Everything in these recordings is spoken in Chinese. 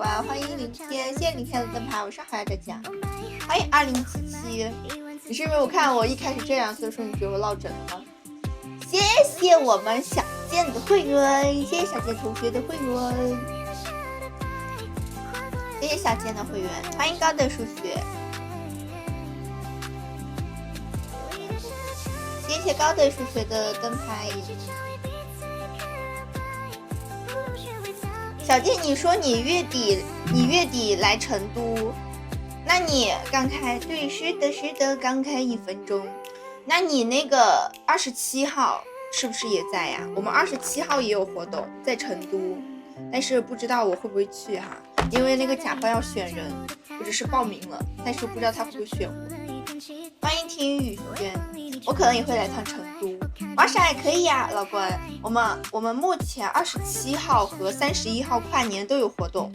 关，欢迎林天，谢谢林天的灯牌，晚上好呀大家，欢迎2077。你是因为我看我一开始这样，所以说你觉得我落枕了吗？谢谢我们小健的会员，谢谢小健同学的会员，谢谢小健的会员，欢迎高等数学，谢谢高等数学的灯牌。小健，你说你月底来成都，那你刚开，对，是的，刚开1分钟。那你那个27号是不是也在呀？我们27号也有活动在成都，但是不知道我会不会去哈，因为那个甲方要选人，我只是报名了，但是不知道他会不会选我。欢迎听雨轩，我可能也会来趟成都，晚上也可以呀，老关。我们目前27号和31号跨年都有活动，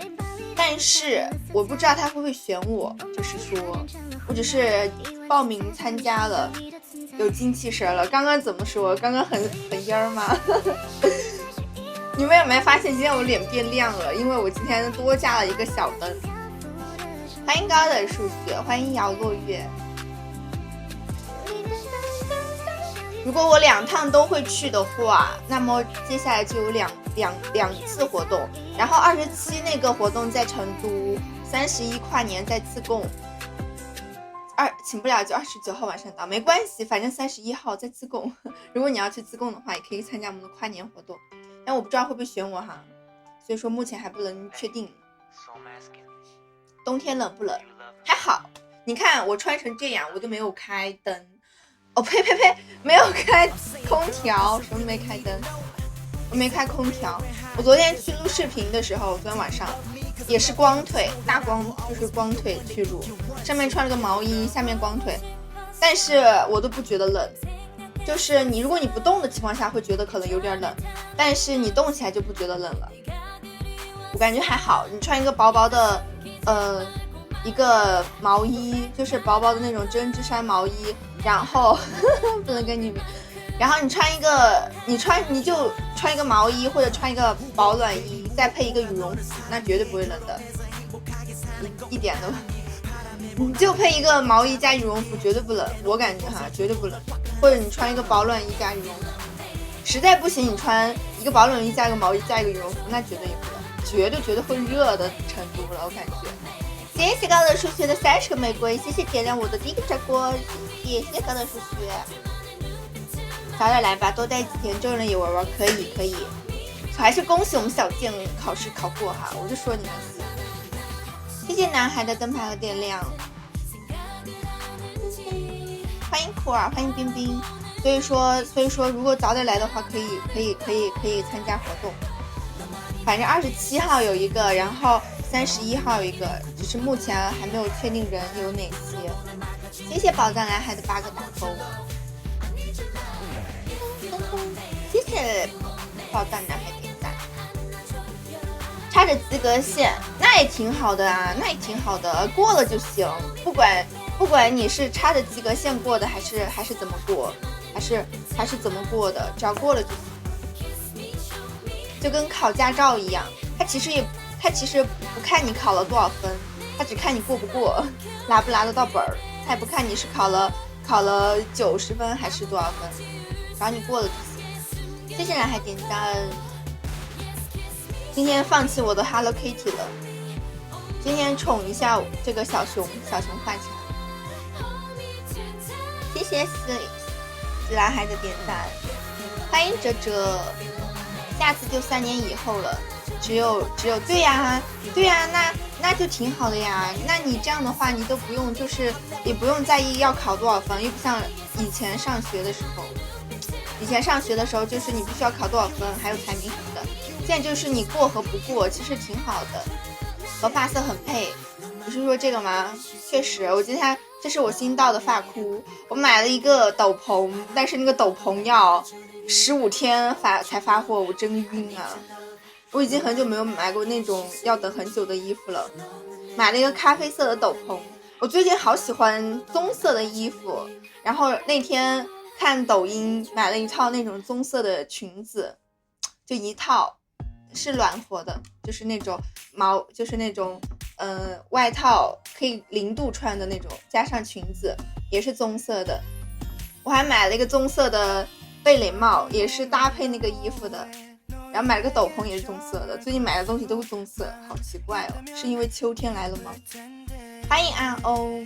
但是我不知道他会不会选我，就是说我只是报名参加了，有精气神了。刚刚怎么说？刚刚很蔫儿吗？你们有没有发现今天我脸变亮了？因为我今天多加了一个小灯。欢迎高等数学，欢迎姚落月。如果我2趟都会去的话，那么接下来就有两次活动，然后27那个活动在成都，31跨年在自贡，请不了就29号晚上到，没关系，反正31号在自贡。如果你要去自贡的话，也可以参加我们的跨年活动，但我不知道会不会选我哈，所以说目前还不能确定。冬天冷不冷？还好，你看我穿成这样，我都没有开灯。哦呸，没有开空调，什么没开灯？我没开空调。我昨天去录视频的时候，昨天晚上也是光腿，大光，就是光腿去录，上面穿了个毛衣，下面光腿，但是我都不觉得冷。就是如果你不动的情况下会觉得可能有点冷，但是你动起来就不觉得冷了。我感觉还好，你穿一个薄薄的一个毛衣，就是薄薄的那种针织衫毛衣，然后不能跟你们，然后你就穿一个毛衣或者穿一个保暖衣，再配一个羽绒服，那绝对不会冷的，一点都。你就配一个毛衣加羽绒服绝对不冷，我感觉哈绝对不冷。或者你穿一个保暖衣加羽绒服，实在不行你穿一个保暖衣加一个毛衣加一个羽绒服，那绝对也不冷，绝对会热的程度了，我感觉。谢谢高等数学的30个玫瑰，谢谢点亮我的第一个炸锅，谢谢高等数学。早点来吧，多待几天，众人也玩玩，可以。还是恭喜我们小健考试考过哈，我就说你们行。谢谢男孩的灯牌和点亮，欢迎酷儿，欢迎冰冰。所以说，如果早点来的话，可以参加活动。反正27号有一个，然后31号有一个，只是目前还没有确定人有哪些。谢谢宝藏男孩的8个打勾，谢谢宝藏男孩点赞。插着及格线，那也挺好的啊，那也挺好的，过了就行。不管你是插着及格线过的，还是怎么过，还是怎么过的，只要过了就行。就跟考驾照一样，他其实不看你考了多少分，他只看你过不过，拿不拿得到本儿，他也不看你是考了90分还是多少分，只要你过了就行。谢谢男孩点赞。今天放弃我的 Hello Kitty 了，今天宠一下这个小熊画起来。谢谢死男孩的点赞，欢迎哲哲。下次就3年以后了，只有对呀，那就挺好的呀。那你这样的话，你都不用，就是也不用在意要考多少分，又不像以前上学的时候。以前上学的时候，就是你必须要考多少分，还有排名什么的。现在就是你过和不过，其实挺好的，和发色很配。你是说这个吗？确实，我今天这是我新到的发箍，我买了一个斗篷，但是那个斗篷要15天才发货，我真晕啊！我已经很久没有买过那种要等很久的衣服了。买了一个咖啡色的斗篷，我最近好喜欢棕色的衣服，然后那天看抖音买了一套那种棕色的裙子，就一套是暖和的，就是那种毛，就是那种外套可以0度穿的那种，加上裙子也是棕色的。我还买了一个棕色的贝雷帽，也是搭配那个衣服的。然后买了个斗篷也是棕色的，最近买的东西都是棕色，好奇怪哦，是因为秋天来了吗？欢迎安欧。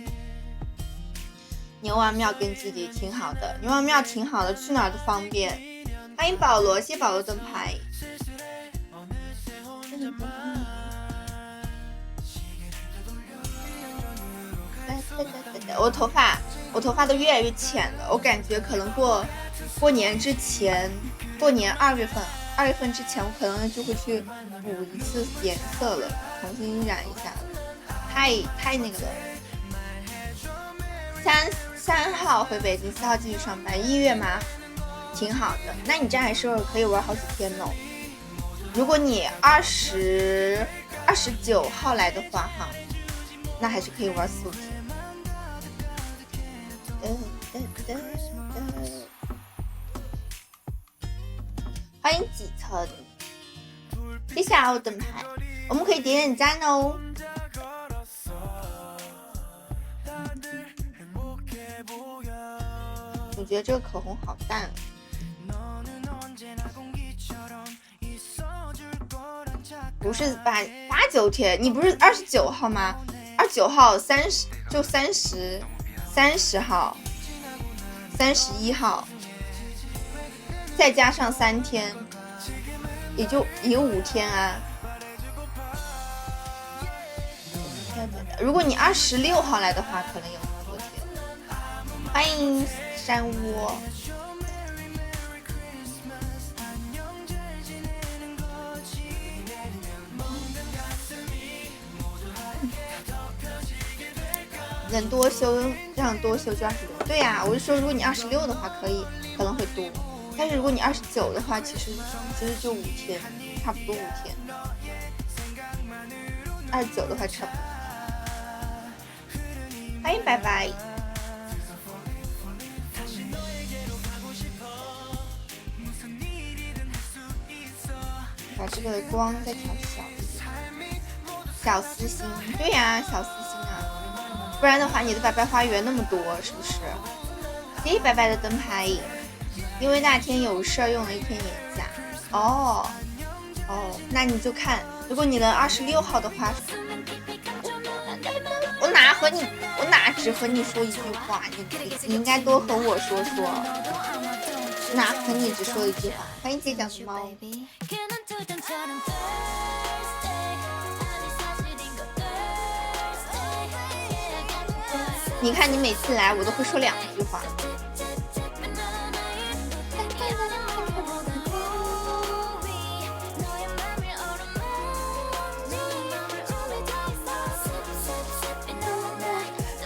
牛王庙跟基地挺好的，牛王庙挺好的，去哪儿都方便。欢迎保罗，谢谢保罗灯牌。我头发都越来越浅了，我感觉可能过年之前，过年2月份之前，我可能就会去补一次颜色了，重新染一下了，太那个了。3号回北京，4号继续上班。1月吗？挺好的，那你这样还是可以玩好几天哦。如果你29号来的话哈，那还是可以玩4、5天。欢迎几层，谢谢我灯牌，我们可以点赞哦。我觉得这个口红好淡。不是8、9天，你不是29号吗？29号、30号、31号，再加上3天，也就5天啊。如果你26号来的话，可能有很多天。欢迎山窝。人多休，让多休就26。对呀，我是说，如果你26的话，可能会多，但是如果你29的话，其实就5天，差不多5天。29的话差不多。欢迎拜拜。把这个光再调小一点，小私心。对呀，小私心啊，不然的话你的白白花园那么多，是不是？谢谢白白的灯牌，因为那天有事儿用了1天年假。哦，那你就看，如果你能26号的话，我哪只和你说一句话，你应该多和我说，哪和你只说一句话。欢迎街角的猫。你看你每次来我都会说2句话。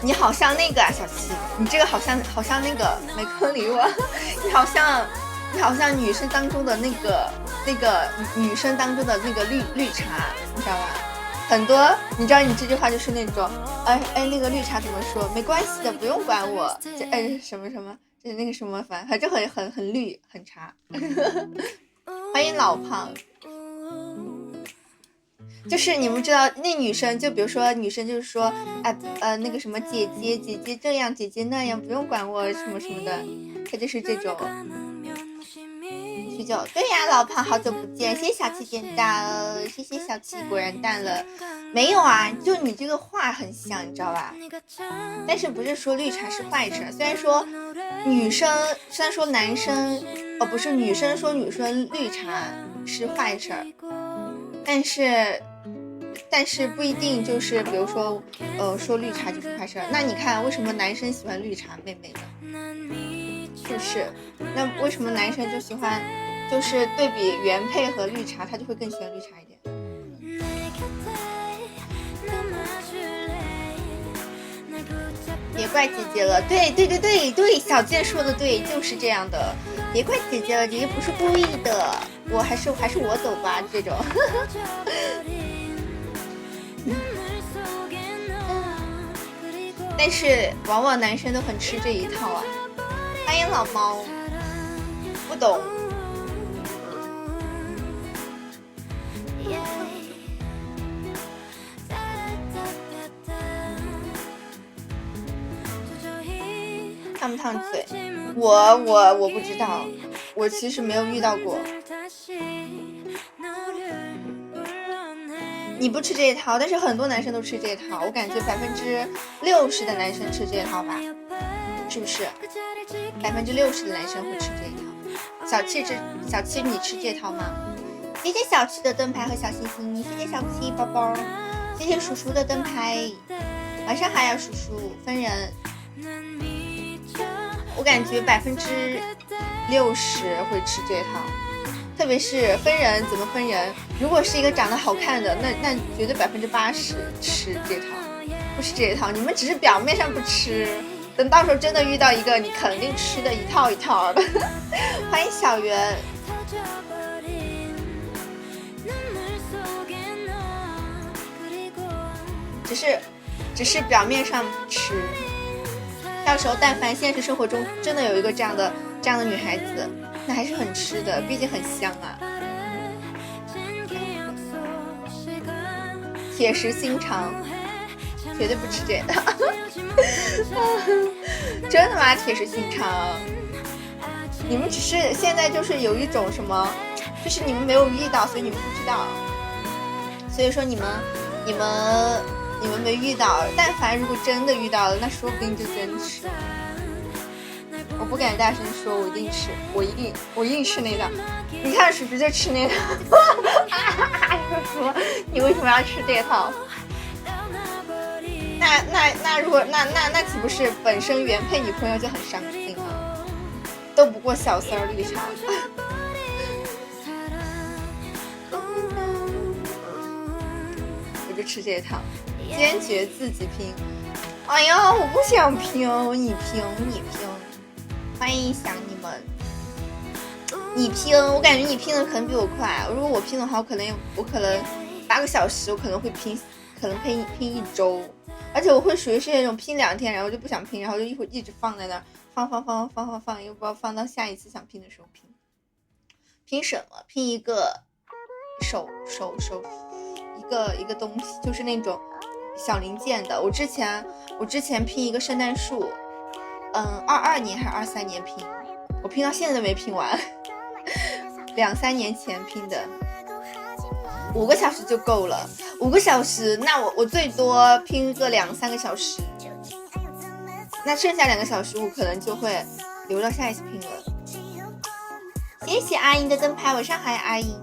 你好像那个啊，小七，你这个好像那个没空理我，你好像女生当中的那个女生当中的那个绿茶，你知道吧？很多，你知道你这句话就是那种，那个绿茶怎么说？没关系的，不用管我，什么，就是那个什么，反正很绿，很茶。欢迎老胖。就是你们知道那女生，就比如说女生就是说，那个什么姐姐这样，姐姐那样，不用管我什么什么的，她就是这种。许久，对呀，老胖好久不见，谢谢小七点到，谢谢小七，果然淡了。没有啊，就你这个话很像，你知道吧？但是不是说绿茶是坏事，虽然说男生，不是女生说女生绿茶是坏事，但是不一定就是比如说说绿茶就是坏事。那你看为什么男生喜欢绿茶妹妹呢？就是那为什么男生就喜欢，就是对比原配和绿茶，他就会更喜欢绿茶一点。别怪姐姐了，对，小健说的对，就是这样的。别怪姐姐了，姐姐不是故意的，还是我走吧这种。但是往往男生都很吃这一套啊。欢迎老猫，不懂。烫不烫嘴？我不知道，我其实没有遇到过。你不吃这一套，但是很多男生都吃这一套，我感觉60%的男生吃这一套吧，是不是？60%的男生会吃这一套。小七，你吃这套吗？谢谢小七的灯牌和小星星，谢谢小七宝宝，谢谢叔叔的灯牌，晚上好呀，叔叔分人。我感觉60%会吃这套。特别是分人，怎么分人？如果是一个长得好看的，那绝对80%吃这套，不吃这一套。你们只是表面上不吃，等到时候真的遇到一个，你肯定吃的一套一套的。欢迎小圆。只是表面上不吃，到时候但凡现实生活中真的有一个这样的女孩子。那还是很吃的，毕竟很香啊。铁石心肠，绝对不吃这个。真的吗？铁石心肠？你们只是现在就是有一种什么，就是你们没有遇到，所以你们不知道。所以说你们没遇到，但凡如果真的遇到了，那说不定就真吃。我不敢大声说，我一定吃，我一定吃那道。你看叔叔就吃那套。叔叔，你为什么要吃这套？那如果那岂不是本身原配女朋友就很伤心了？都不过小丝儿绿茶。我就吃这套，坚决自己拼。哎呀，我不想拼，你拼。欢迎想你们，你拼，我感觉你拼的可能比我快。如果我拼的话，我可能8个小时，我可能会拼1周，而且我会属于是那种拼2天，然后就不想拼，然后就一直放在那儿，放，又不知道放到下一次想拼的时候拼。拼什么？拼一个手一个东西，就是那种小零件的。我之前拼一个圣诞树。22年还是23年拼，我拼到现在都没拼完，2-3年前拼的，5个小时就够了，5个小时，那我最多拼个2-3个小时，那剩下2个小时我可能就会留到下一次拼了。谢谢阿英的灯牌，晚上好呀阿英。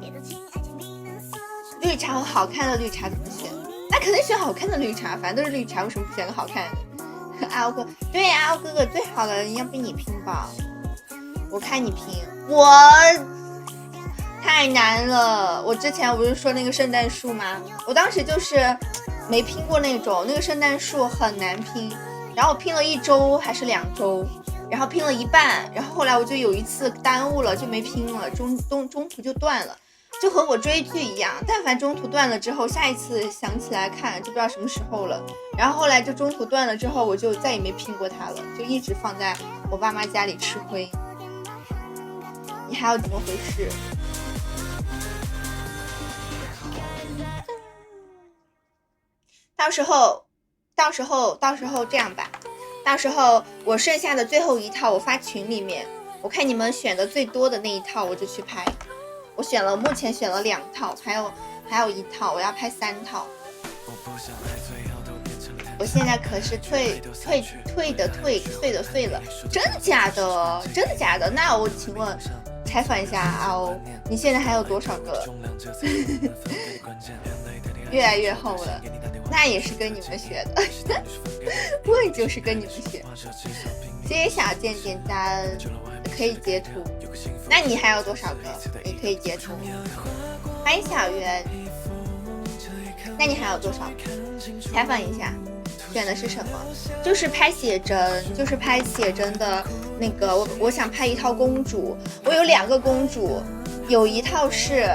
绿茶和好看的绿茶怎么选？那肯定选好看的绿茶，反正都是绿茶，为什么不选个好看的？阿欧哥，对呀，阿欧哥哥最好了，要不你拼吧？我看你拼，我太难了。我之前我不是说那个圣诞树吗？我当时就是没拼过那个圣诞树很难拼，然后我拼了1周还是2周，然后拼了一半，然后后来我就有一次耽误了，就没拼了，中途就断了。就和我追剧一样，但凡中途断了之后，下一次想起来看就不知道什么时候了。然后后来就中途断了之后，我就再也没拼过它了，就一直放在我爸妈家里吃灰。你还要怎么回事？到时候这样吧，到时候我剩下的最后一套我发群里面，我看你们选的最多的那一套我就去拍。我目前选了2套，还有1套，我要拍3套。我现在可是退的碎了，真的假的？真的假的？那我请问采访一下阿欧，你现在还有多少个？越来越厚了，那也是跟你们学的，我也就是跟你们学。谢谢小健点赞，可以截图。那你还有多少个？你可以截图。欢迎小圆。那你还有多少个？采访一下，选的是什么？就是拍写真的那个，我想拍一套公主，我有2个公主，有一套是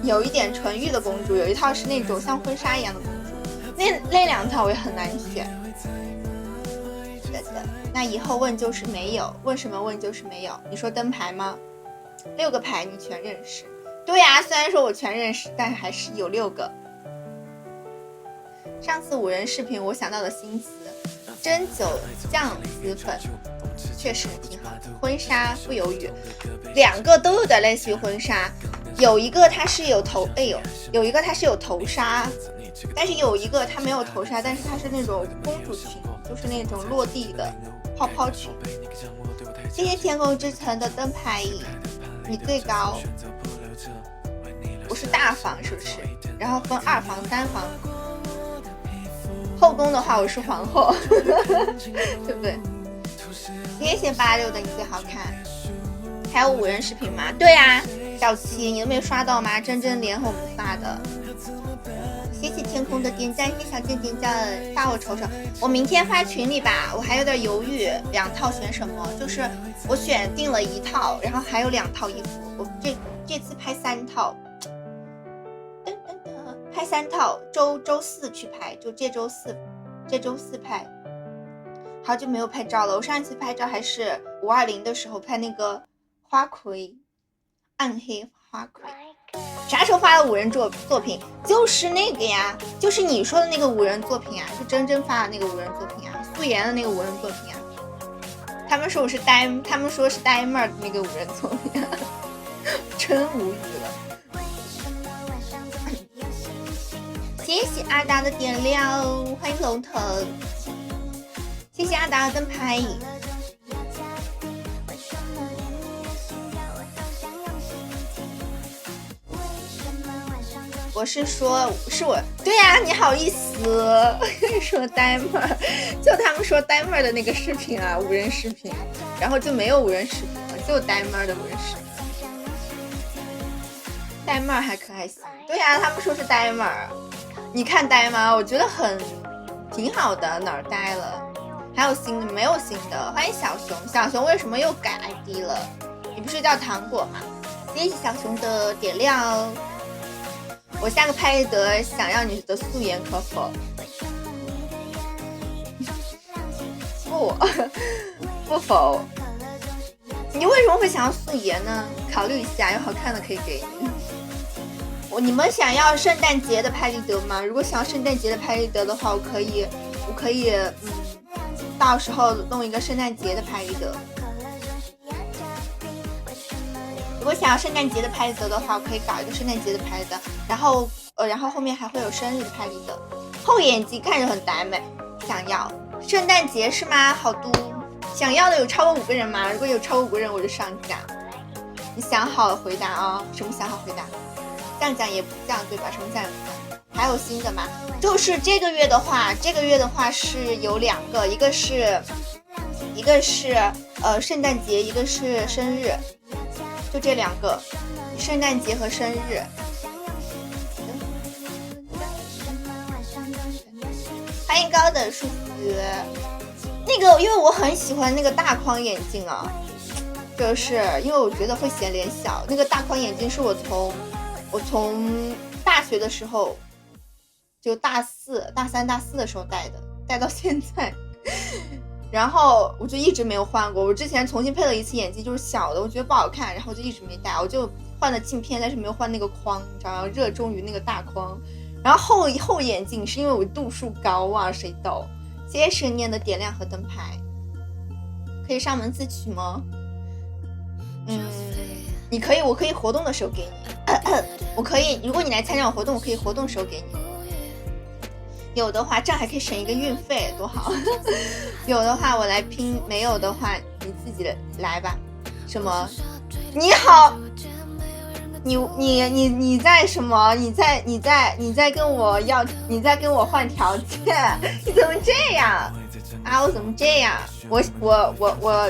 有一点纯欲的公主，有一套是那种像婚纱一样的公主，那2套我也很难选。那以后问就是没有，问什么问就是没有。你说灯牌吗？6个牌你全认识？对呀，虽然说我全认识，但还是有6个。上次5人视频我想到的新词，针灸酱丝粉确实挺好的。婚纱不犹豫，两个都有点类似于婚纱，有一个它是有头，有一个它是有头纱，但是有一个它没有头纱，但是它是那种公主裙，就是那种落地的泡泡裙。谢谢天空之城的灯牌椅，你最高。我是大房是不是？然后分2房3房。后宫的话我是皇后，对不对？谢谢86的你最好看。还有5人视频吗？对啊，小七你都没有刷到吗？真真连红发的。谢谢天空的点赞，谢谢小健点赞，发我瞅瞅。我明天发群里吧，我还有点犹豫，2套选什么？就是我选定了1套，然后还有2套衣服。我这次拍3套，拍3套，周四去拍，就这周四拍。好久没有拍照了，我上一次拍照还是520的时候拍那个花魁，暗黑花魁。啥时候发的5人作品？就是那个呀，就是你说的那个5人作品啊，是真真发的那个5人作品啊，素颜的那个5人作品啊。他们说是呆妹儿的那个5人作品啊，真无语了。谢谢阿达的点亮，欢迎龙腾，谢谢阿达的灯牌。我是说，是我对呀、你好意思说呆妹儿，就他们说呆妹儿的那个视频啊，5人视频，然后就没有5人视频了，就呆妹儿的5人视频。呆妹儿还可还行，对呀、他们说是呆妹儿，你看呆吗？我觉得挺好的，哪儿呆了？还有新的没有新的？欢迎小熊，小熊为什么又改 ID 了？你不是叫糖果吗？谢谢小熊的点亮。我下个拍得想要你的素颜可否？不否。你为什么会想要素颜呢？考虑一下，有好看的可以给你。你们想要圣诞节的拍立得吗？如果想要圣诞节的拍立得的话，我可以到时候弄一个圣诞节的拍立得。如果想要圣诞节的拍立得的话，我可以搞一个圣诞节的拍立得，然后后面还会有生日的拍立得。厚眼睛看着很呆美，想要圣诞节是吗？好多想要的有超过5个人吗？如果有超过5个人，我就上架。你想好了回答啊、什么想好回答？降也不降对吧？什么降也不降？还有新的吗？就是这个月的话是有2个，一个是圣诞节，一个是生日。就这2个，圣诞节和生日。欢迎高等数学。那个，因为我很喜欢那个大框眼镜啊，就是因为我觉得会显脸小。那个大框眼镜是我从大学的时候，就大3、大4的时候戴到现在。然后我就一直没有换过，我之前重新配了一次眼镜，就是小的，我觉得不好看，然后就一直没戴，我就换了镜片，但是没有换那个框，你知道吗？热衷于那个大框。然后后眼镜是因为我度数高啊，谁懂？谢谢神念的点亮和灯牌，可以上门自取吗？你可以，我可以活动的时候给你，我可以，如果你来参加我活动，我可以活动时候给你。有的话，这样还可以省一个运费，多好！有的话我来拼，没有的话你自己来吧。什么？你好，你在什么？你在跟我要？你在跟我换条件？你怎么这样啊？我怎么这样？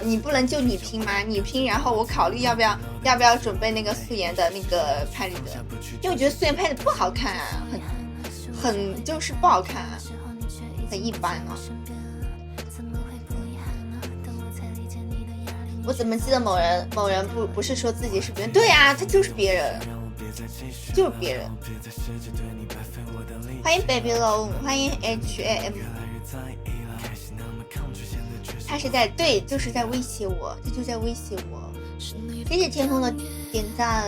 你不能就你拼吗？你拼，然后我考虑要不要准备那个素颜的那个拍立得，因为我觉得素颜拍的不好看啊，很就是不好看啊，很一般啊。我怎么记得某人不是说自己是别人？对啊，他就是别人，就是别人。欢迎 Baby Long， 欢迎 HAM。他是在对，就是在威胁我，他就在威胁我。谢谢天空的点赞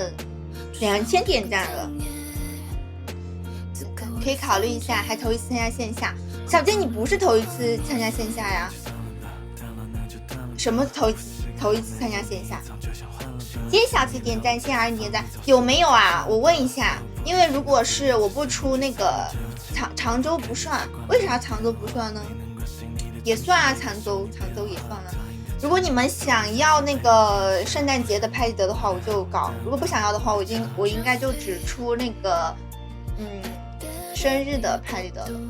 ，2000点赞了。可以考虑一下，还头一次参加线下。小健，你不是头一次参加线下呀？什么头一次参加线下？谢谢小七点赞，谢谢二点赞，有没有啊？我问一下，因为如果是我不出那个常州不算，为啥常州不算呢？也算啊，常州也算了。如果你们想要那个圣诞节的拍立得的话，我就搞；如果不想要的话，我应该就只出那个生日的拍立得了。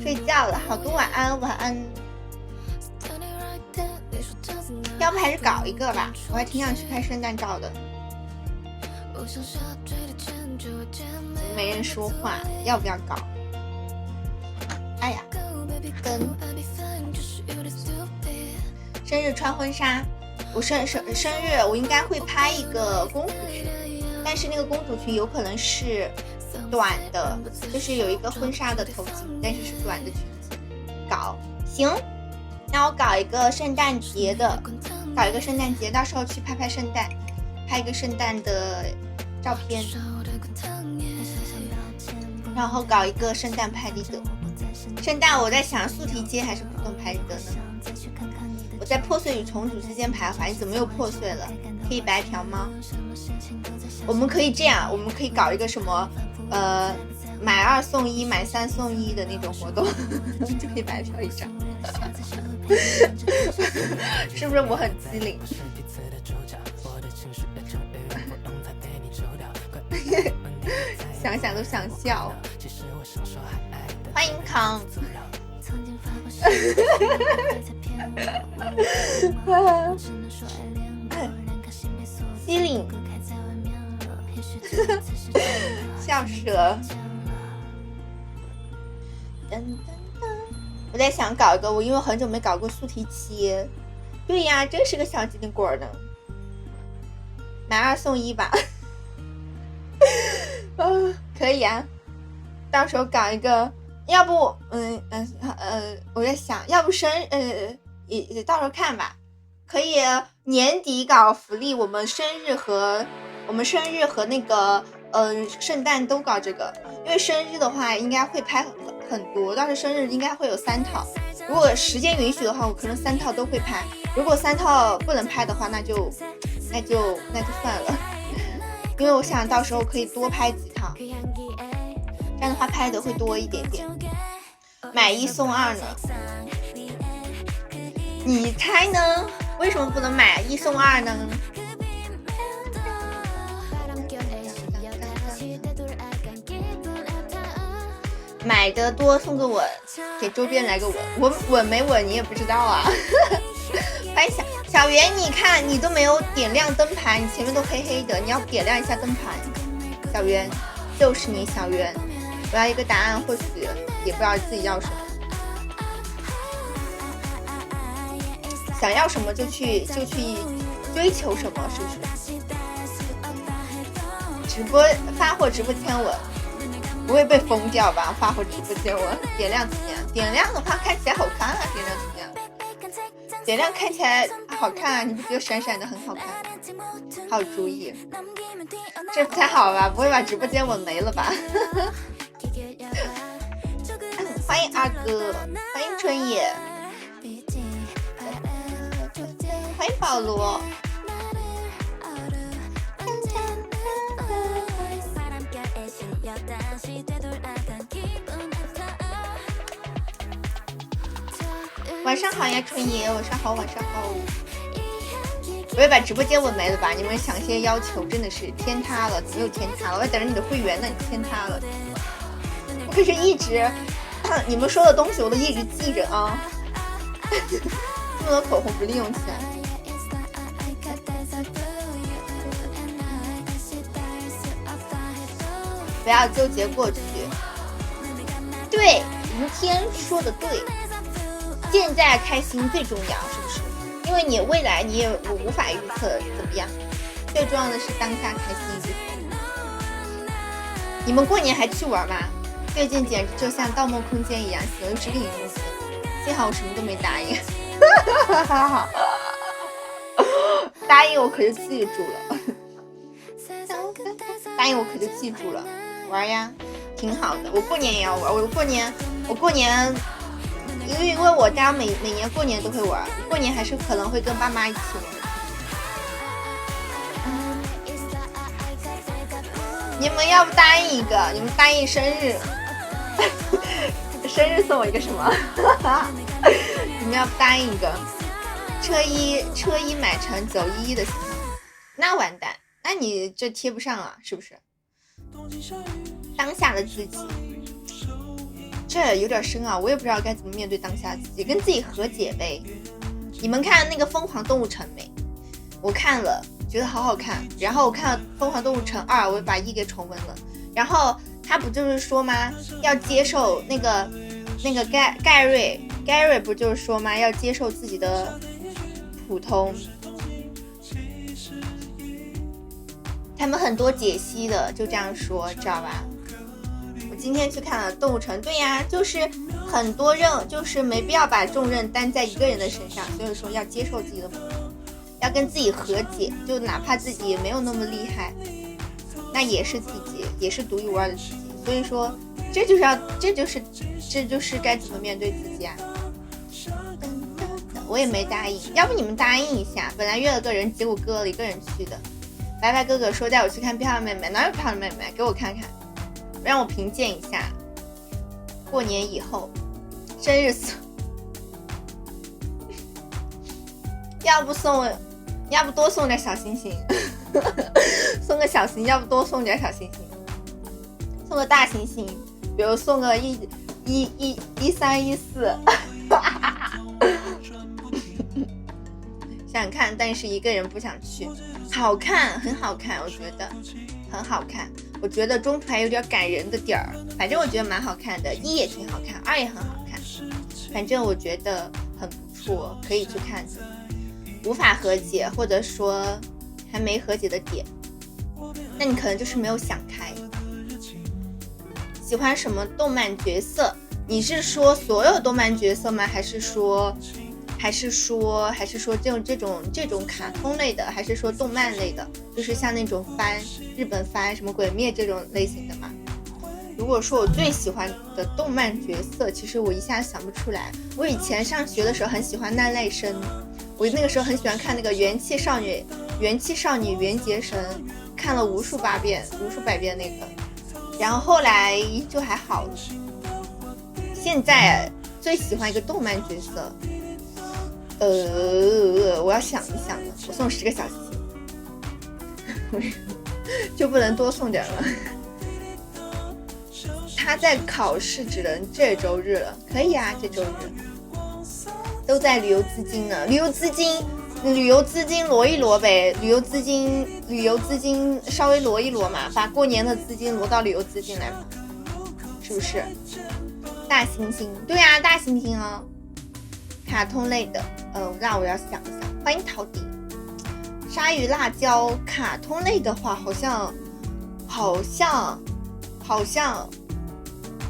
睡觉了，好多晚安，晚安。要不还是搞一个吧，我还挺想去拍圣诞照的。没人说话，要不要搞？哎呀，生日穿婚纱，我生日我应该会拍一个公主裙，但是那个公主裙有可能是短的，就是有一个婚纱的头巾，但是是短的裙子。搞行，那我搞一个圣诞节的，到时候去拍圣诞，拍一个圣诞的照片，然后搞一个圣诞拍立得。圣诞我在想素题街还是普通拍立得呢？我在破碎与重组之间徘徊，你怎么又破碎了？可以白嫖吗？我们可以这样，我们可以搞一个什么买2送1买3送1的那种活动就可以白嫖一张是不是我很机灵想想都想笑。欢迎康机灵笑蛇。我在想搞一个，因为我很久没搞过素题切。对呀，真是个小机灵鬼呢。买2送1吧可以啊，到时候搞一个，要不我在想，要不也到时候看吧。可以年底搞福利，我们生日和那个圣诞都搞这个，因为生日的话应该会拍很多，到时生日应该会有3套，如果时间允许的话，我可能3套都会拍。如果3套不能拍的话，那就算了，因为我想到时候可以多拍几套，这样的话拍的会多一点点。买1送2呢？你猜呢？为什么不能买1送2呢？买的多送个吻，给周边来个吻，我吻没吻你也不知道啊欢迎小圆，你看你都没有点亮灯牌，你前面都黑黑的，你要点亮一下灯牌。小圆，就是你小圆，我要一个答案，或许也不知道自己要什么，想要什么就去追求什么，是不是？直播发货直播间吻不会被封掉吧？发货直播间吻点亮怎么样？点亮的话看起来好看啊，点亮怎么样？点亮看起来好看啊，你不觉得闪闪的很好看？好主意，这不太好吧？不会把直播间吻没了吧欢迎二哥，欢迎春野，欢迎保罗。晚上好呀，春野，晚上好，晚上好。我也把直播间吻没了吧？你们想些要求真的是天塌了，怎么又天塌了？我要等着你的会员呢，你天塌了。我可是一直你们说的东西我都一直记着啊。这么多口红不利用起来。不要纠结过去。对，吴天说的对，现在开心最重要，是不是？因为你未来你也无法预测怎么样，最重要的是当下开心就好。你们过年还去玩吗？最近简直就像盗梦空间一样，行又是另一种行。幸好我什么都没答应答应我可就记住了答应我可就记住了。玩呀，挺好的。我过年也要玩，我过年因为我家每年过年都会玩，过年还是可能会跟爸妈一起玩。你们要不答应一个？你们答应生日，生日送我一个什么？你们要不答应一个？车衣买成911的，那完蛋，那你这贴不上啊，是不是？当下的自己，这有点深啊，我也不知道该怎么面对当下自己，跟自己和解呗。你们看那个《疯狂动物城》没？我看了，觉得好好看。然后我看了《疯狂动物城2》，我把1给重温了。然后他不就是说吗？要接受那个盖瑞不就是说吗？要接受自己的普通。他们很多解析的就这样说，知道吧？我今天去看了动物城，对呀，就是很多就是没必要把重任担在一个人的身上，所以说要接受自己的普通，要跟自己和解，就哪怕自己也没有那么厉害，那也是自己，也是独一无二的自己。所以说，这就是该怎么面对自己啊！我也没答应，要不你们答应一下？本来约了个人，结果割了一个人去的。白白哥哥说带我去看漂亮妹妹，哪有漂亮妹妹？给我看看，让我评鉴一下。过年以后，生日送，要不多送点小星星，送个小星，要不多送点小星星，送个大星星，比如送个1314。想看，但是一个人不想去。好看，很好看，我觉得很好看。我觉得中途还有点感人的点儿，反正我觉得蛮好看的。1也挺好看，2也很好看，反正我觉得很不错，可以去看。无法和解，或者说还没和解的点，那你可能就是没有想开。喜欢什么动漫角色？你是说所有动漫角色吗？还是说这种卡通类的，还是说动漫类的？就是像那种日本番什么鬼灭这种类型的嘛？如果说我最喜欢的动漫角色，其实我一下想不出来。我以前上学的时候很喜欢奈奈生，我那个时候很喜欢看那个元气少女缘结神，看了无数百遍那个，然后后来就还好了。现在最喜欢一个动漫角色，我要想一想了，我送10个小星星，就不能多送点了。他在考试只能这周日了，可以啊，这周日都在旅游资金呢，旅游资金挪一挪呗，旅游资金稍微挪一挪嘛，把过年的资金挪到旅游资金来嘛，是不是？大猩猩，对啊，大猩猩哦。卡通类的，让我要想一想。欢迎陶迪，鲨鱼辣椒。卡通类的话，好像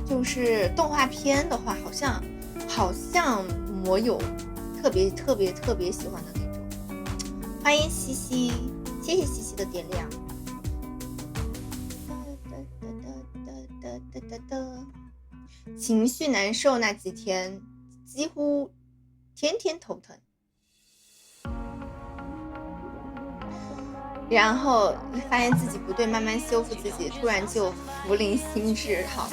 就是动画片的话，好像我有特别喜欢的那种。欢迎西西，谢谢西西的点亮。情绪难受那几天，几乎天天头疼，然后发现自己不对，慢慢修复自己，突然就福临心智。好，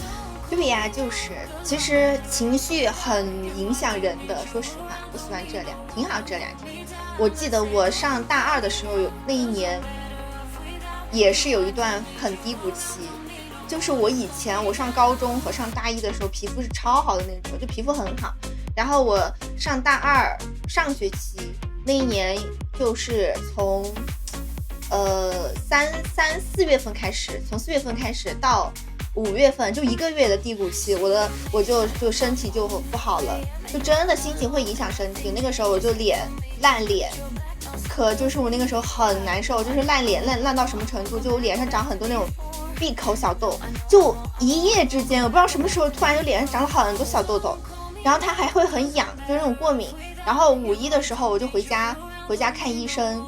对呀，就是其实情绪很影响人的，说实话，不喜欢这两，挺好这2天。我记得我上大2的时候，那一年也是有一段很低谷期。就是我以前我上高中和上大1的时候，皮肤是超好的那种，就皮肤很好。然后我上大2上学期那一年，就是从4月份开始，从4月份开始到5月份，就1个月的低谷期，我就身体就不好了，就真的心情会影响身体。那个时候我就烂脸，可就是我那个时候很难受，就是烂脸烂到什么程度，就我脸上长很多那种闭口小痘，就一夜之间，我不知道什么时候突然就脸上长了很多小痘痘，然后它还会很痒，就是那种过敏。然后5·1的时候我就回家看医生，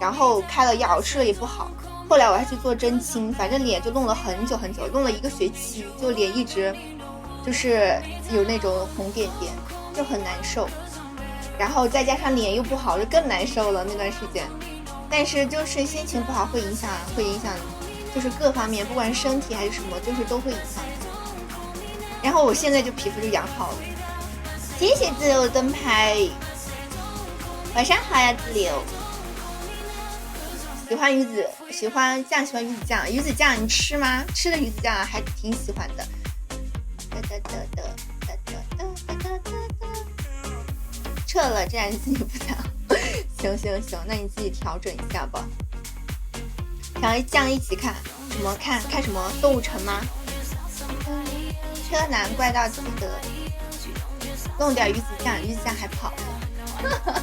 然后开了药，吃了也不好。后来我还去做针清，反正脸就弄了很久，弄了1个学期，就脸一直就是有那种红点点，就很难受。然后再加上脸又不好，就更难受了那段时间。但是就是心情不好会影响，就是各方面，不管是身体还是什么，就是都会影响。然后我现在就皮肤就养好了。谢谢自由灯牌，晚上好呀，自由。喜欢鱼子，喜欢鱼子酱。鱼子酱你吃吗？吃的鱼子酱还挺喜欢的。撤了，这然自己不想。行，那你自己调整一下吧。调酱一起看什么？看什么？动物城吗？车难怪到记得弄点鱼子酱还跑了。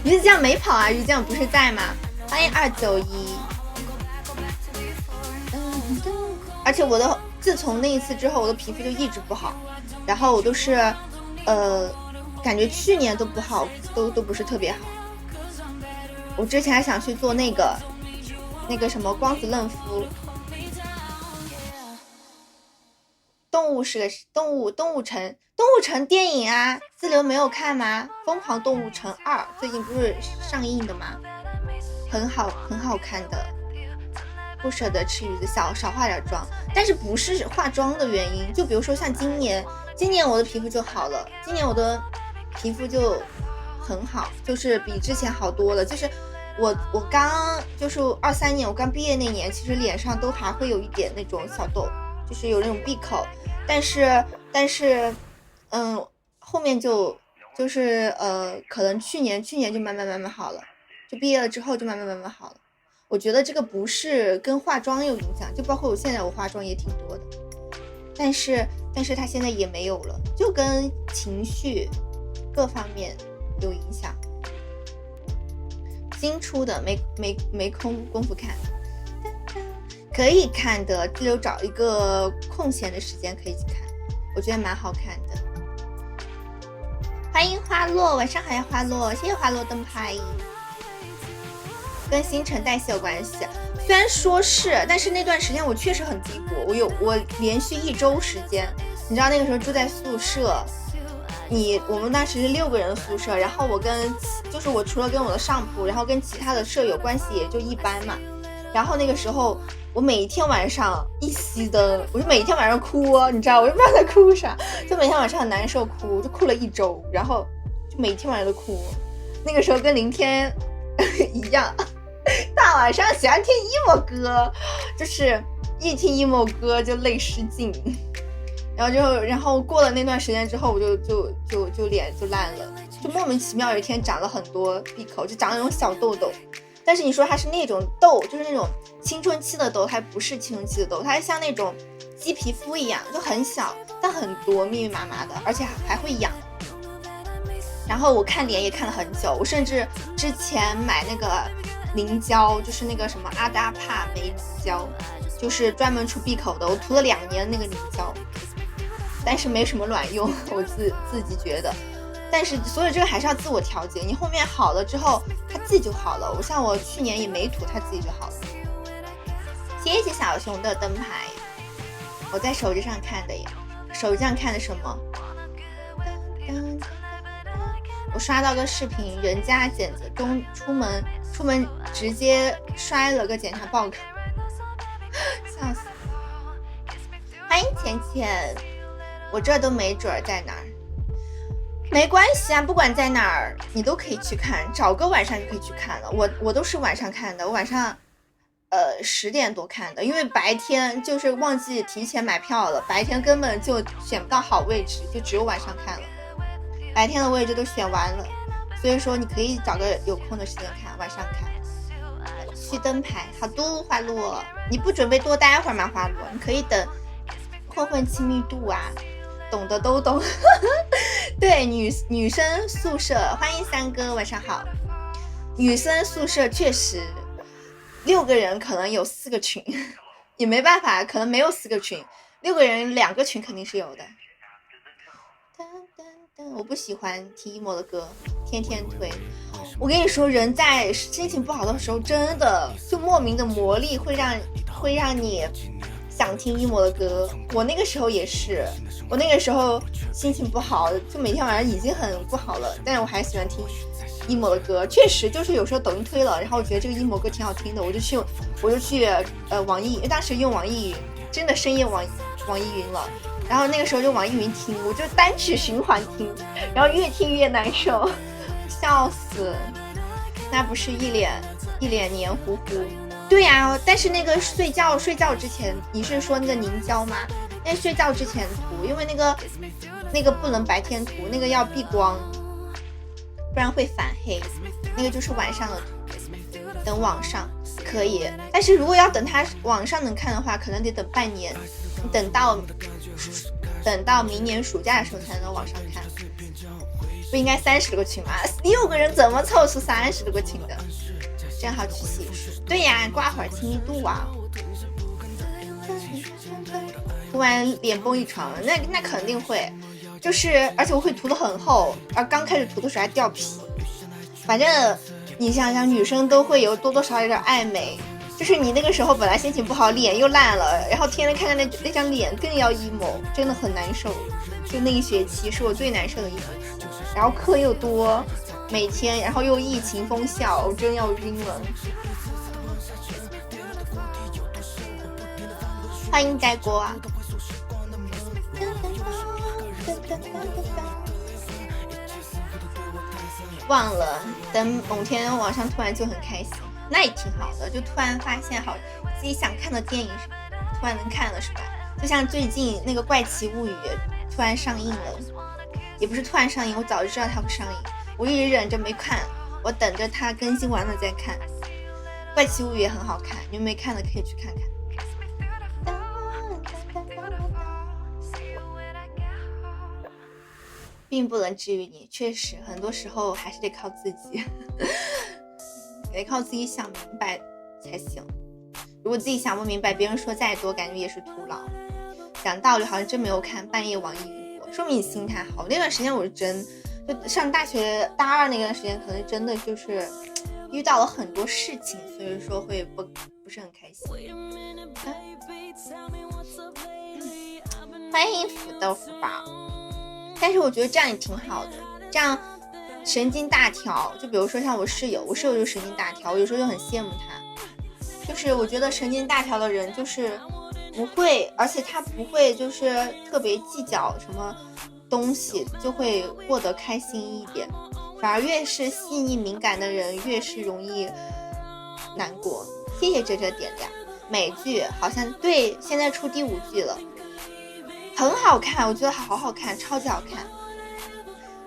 鱼子酱没跑啊，鱼子酱不是在吗？欢迎291。而且自从那一次之后，我的皮肤就一直不好，然后我都是感觉去年都不好，都不是特别好。我之前还想去做那个什么光子嫩肤。动物城电影啊，自流没有看吗？疯狂动物城2最近不是上映的吗？很好看的。不舍得吃鱼子，少化点妆，但是不是化妆的原因，就比如说像今年我的皮肤就好了，今年我的皮肤就很好，就是比之前好多了。就是我刚就是23年我刚毕业那年，其实脸上都还会有一点那种小痘，就是有那种闭口，但是后面就是可能去年就慢慢好了，就毕业了之后就慢慢好了。我觉得这个不是跟化妆有影响，就包括我现在我化妆也挺多的，但是它现在也没有了，就跟情绪各方面有影响。新出的没功夫看，可以看的，只有找一个空闲的时间可以去看，我觉得蛮好看的。欢迎花落，晚上好呀花落，谢谢花落灯牌。跟新陈代谢有关系，虽然说是，但是那段时间我确实很低谷，我连续1周时间，你知道那个时候住在宿舍，我们当时是6个人宿舍，然后我除了跟我的上铺，然后跟其他的舍友关系也就一般嘛，然后那个时候我每天晚上一熄灯，我就每天晚上哭，你知道我也不知道在哭啥，就每天晚上很难受哭，就哭了1周，然后就每天晚上都哭，那个时候跟林天一样。大晚上喜欢听 emo 歌，就是一听 emo 歌就泪失禁，然后过了那段时间之后，我就脸就烂了，就莫名其妙有一天长了很多闭口，就长了那种小痘痘。但是你说它是那种痘，就是那种青春期的痘，它不是青春期的痘，它像那种鸡皮肤一样，就很小，但很多密密麻麻的，而且还会痒。然后我看脸也看了很久，我甚至之前买那个凝胶，就是那个什么阿达帕梅凝胶，就是专门出闭口的，我涂了2年那个凝胶，但是没什么卵用，我自己觉得。但是所以这个还是要自我调节，你后面好了之后它自己就好了。像我去年也没涂，它自己就好了。谢谢小熊的灯牌，我在手机上看的呀。手机上看的什么？我刷到个视频，人家剪子中出门直接摔了个检查报告，笑死！欢迎浅浅，我这都没准在哪儿，没关系啊，不管在哪儿你都可以去看，找个晚上就可以去看了。我都是晚上看的，我晚上10点多看的，因为白天就是忘记提前买票了，白天根本就选不到好位置，就只有晚上看了。白天的位置都选完了，所以说你可以找个有空的时间看，晚上看。去灯牌，好多花落，你不准备多待会儿吗？花落，你可以等混亲密度啊，懂的都懂。对，女生宿舍，欢迎三哥，晚上好。女生宿舍确实6个人可能有4个群，也没办法，可能没有4个群，6个人2个群肯定是有的。我不喜欢听 emo 的歌，天天推。我跟你说，人在心情不好的时候，真的就莫名的魔力会让你想听 emo 的歌。我那个时候也是，我那个时候心情不好，就每天晚上已经很不好了，但是我还喜欢听 emo 的歌。确实就是有时候抖音推了，然后我觉得这个 emo 歌挺好听的，我就去网易，因为当时用网易云，真的深夜网易云了。然后那个时候就网易云听，我就单曲循环听，然后越听越难受，笑死。那不是一脸黏糊糊。对呀，但是那个睡觉之前，你是说那个凝胶吗？那睡觉之前涂，因为那个不能白天涂，那个要避光，不然会反黑。那个就是晚上的涂，等网上可以。但是如果要等它网上能看的话，可能得等半年，等到明年暑假的时候才能网上看。不应该30多个群吗？6个人怎么凑出30多个群的？正好去洗漱。对呀，挂会儿亲密度啊。涂完脸崩一床，那肯定会，就是而且我会涂得很厚，而刚开始涂的时候还掉皮。反正你想想，女生都会有多多少少有点爱美，就是你那个时候本来心情不好，脸又烂了，然后天天看看那张脸更要 emo， 真的很难受。就那一学期是我最难受的一学期，然后课又多，每天，然后又疫情封校，我真要晕了。欢迎呆锅啊！忘了，等某天网上突然就很开心，那也挺好的，就突然发现好自己想看的电影突然能看了，是吧？就像最近那个《怪奇物语》突然上映了，也不是突然上映，我早就知道它会上映，我一直忍着没看，我等着它更新完了再看。《怪奇物语》也很好看，你们没看的可以去看看。并不能治愈你，确实很多时候还是得靠自己得靠自己想明白才行。如果自己想不明白，别人说再多感觉也是徒劳。讲道理好像真没有看半夜网易云过，说明你心态好。那段时间我是真就上大学大2那段时间，可能真的就是遇到了很多事情，所以说会不是很开心。欢迎土豆腐宝。但是我觉得这样也挺好的，这样神经大条。就比如说像我室友就神经大条，我有时候就很羡慕他。就是我觉得神经大条的人就是不会，而且他不会就是特别计较什么东西，就会过得开心一点。反而越是细腻敏感的人越是容易难过。谢谢这点亮。美剧好像对，现在出第5季了，很好看，我觉得好好看，超级好看。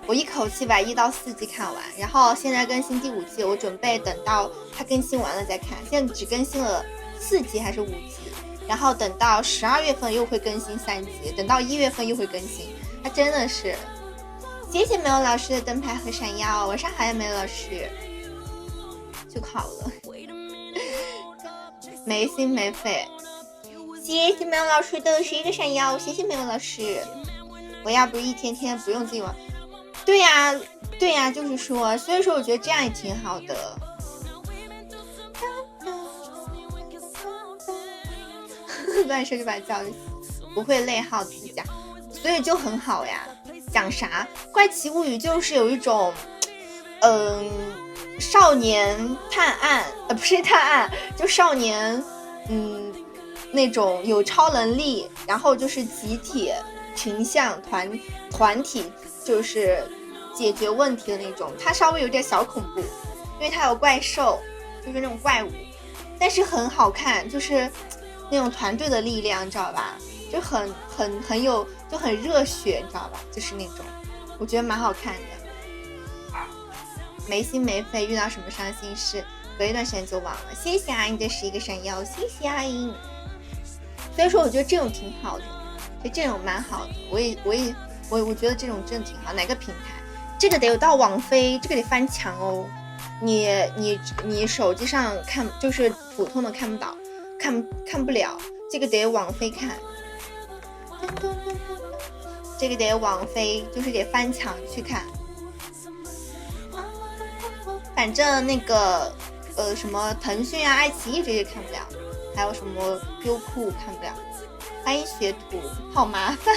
我一口气把1到4季看完，然后现在更新第5季，我准备等到它更新完了再看。现在只更新了4集还是5集，然后等到12月份又会更新3集，等到1月份又会更新。它真的是，谢谢梅有老师的灯牌和闪耀，晚上好呀梅有老师，就好了，没心没肺。谢谢梅有老师的11个闪耀，谢谢梅有老师。我要不一天天不用自己玩。对呀，就是说，所以说我觉得这样也挺好的。乱说就把叫不会内耗自家，所以就很好呀。讲啥？怪奇物语就是有一种少年探案，不是探案，就少年那种有超能力，然后就是集体群像团体就是解决问题的那种。它稍微有点小恐怖，因为它有怪兽，就是那种怪物，但是很好看，就是那种团队的力量，你知道吧？就很有，就很热血，你知道吧？就是那种，我觉得蛮好看的。没心没肺，遇到什么伤心事，隔一段时间就忘了。谢谢阿英的11个闪耀，谢谢阿英。所以说，我觉得这种挺好的，就这种蛮好的。我觉得这种真的挺好。哪个平台？这个得有到网飞，这个得翻墙哦。你手机上看，就是普通的看不到，看不了。这个得网飞看，这个得网飞，就是得翻墙去看。反正那个什么腾讯啊、爱奇艺这些看不了，还有什么优酷看不了。欢迎学徒，好麻烦，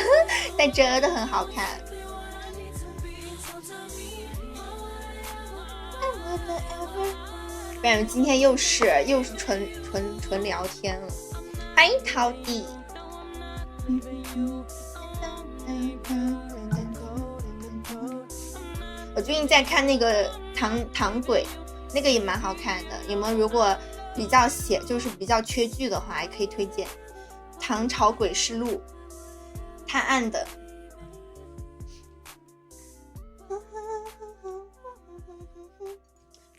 但真的很好看。不然今天又是纯聊天了。欢迎陶迪。我最近在看那个唐鬼，那个也蛮好看的。你们如果比较就是比较缺剧的话，也可以推荐《唐朝诡事录》，探案的。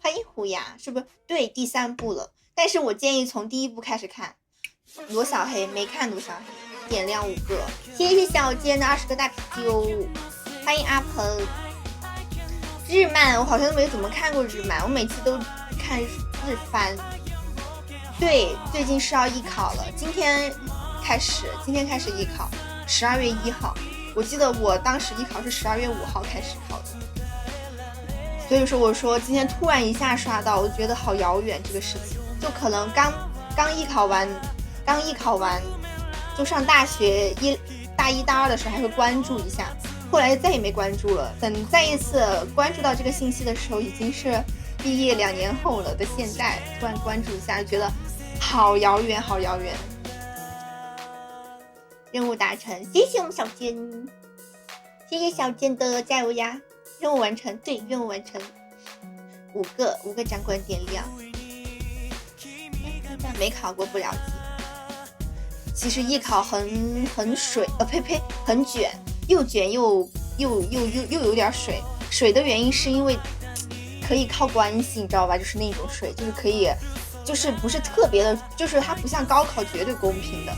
欢迎虎牙，是不是？对，第3部了。但是我建议从第1部开始看。罗小黑没看罗小黑，点亮5个。谢谢小贱的20个大啤酒。欢迎阿鹏。日漫我好像都没怎么看过日漫，我每次都看日番。对，最近是要艺考了，今天开始艺考，12月1号。我记得我当时艺考是12月5号开始考的，所以说我说今天突然一下刷到，我觉得好遥远这个事情，就可能刚艺考完，就上大学大一大二的时候还会关注一下。后来再也没关注了，等再一次关注到这个信息的时候，已经是毕业2年后了的现在，突然关注一下，觉得好遥远，好遥远。任务达成，谢谢我们小坚，谢谢小坚的加油呀！任务完成，对，任务完成，5个掌管点亮，没考过不了解。其实艺考很水，呸，很卷。又卷又有点水，水的原因是因为可以靠关系，你知道吧？就是那种水，就是可以，就是不是特别的，就是它不像高考绝对公平的，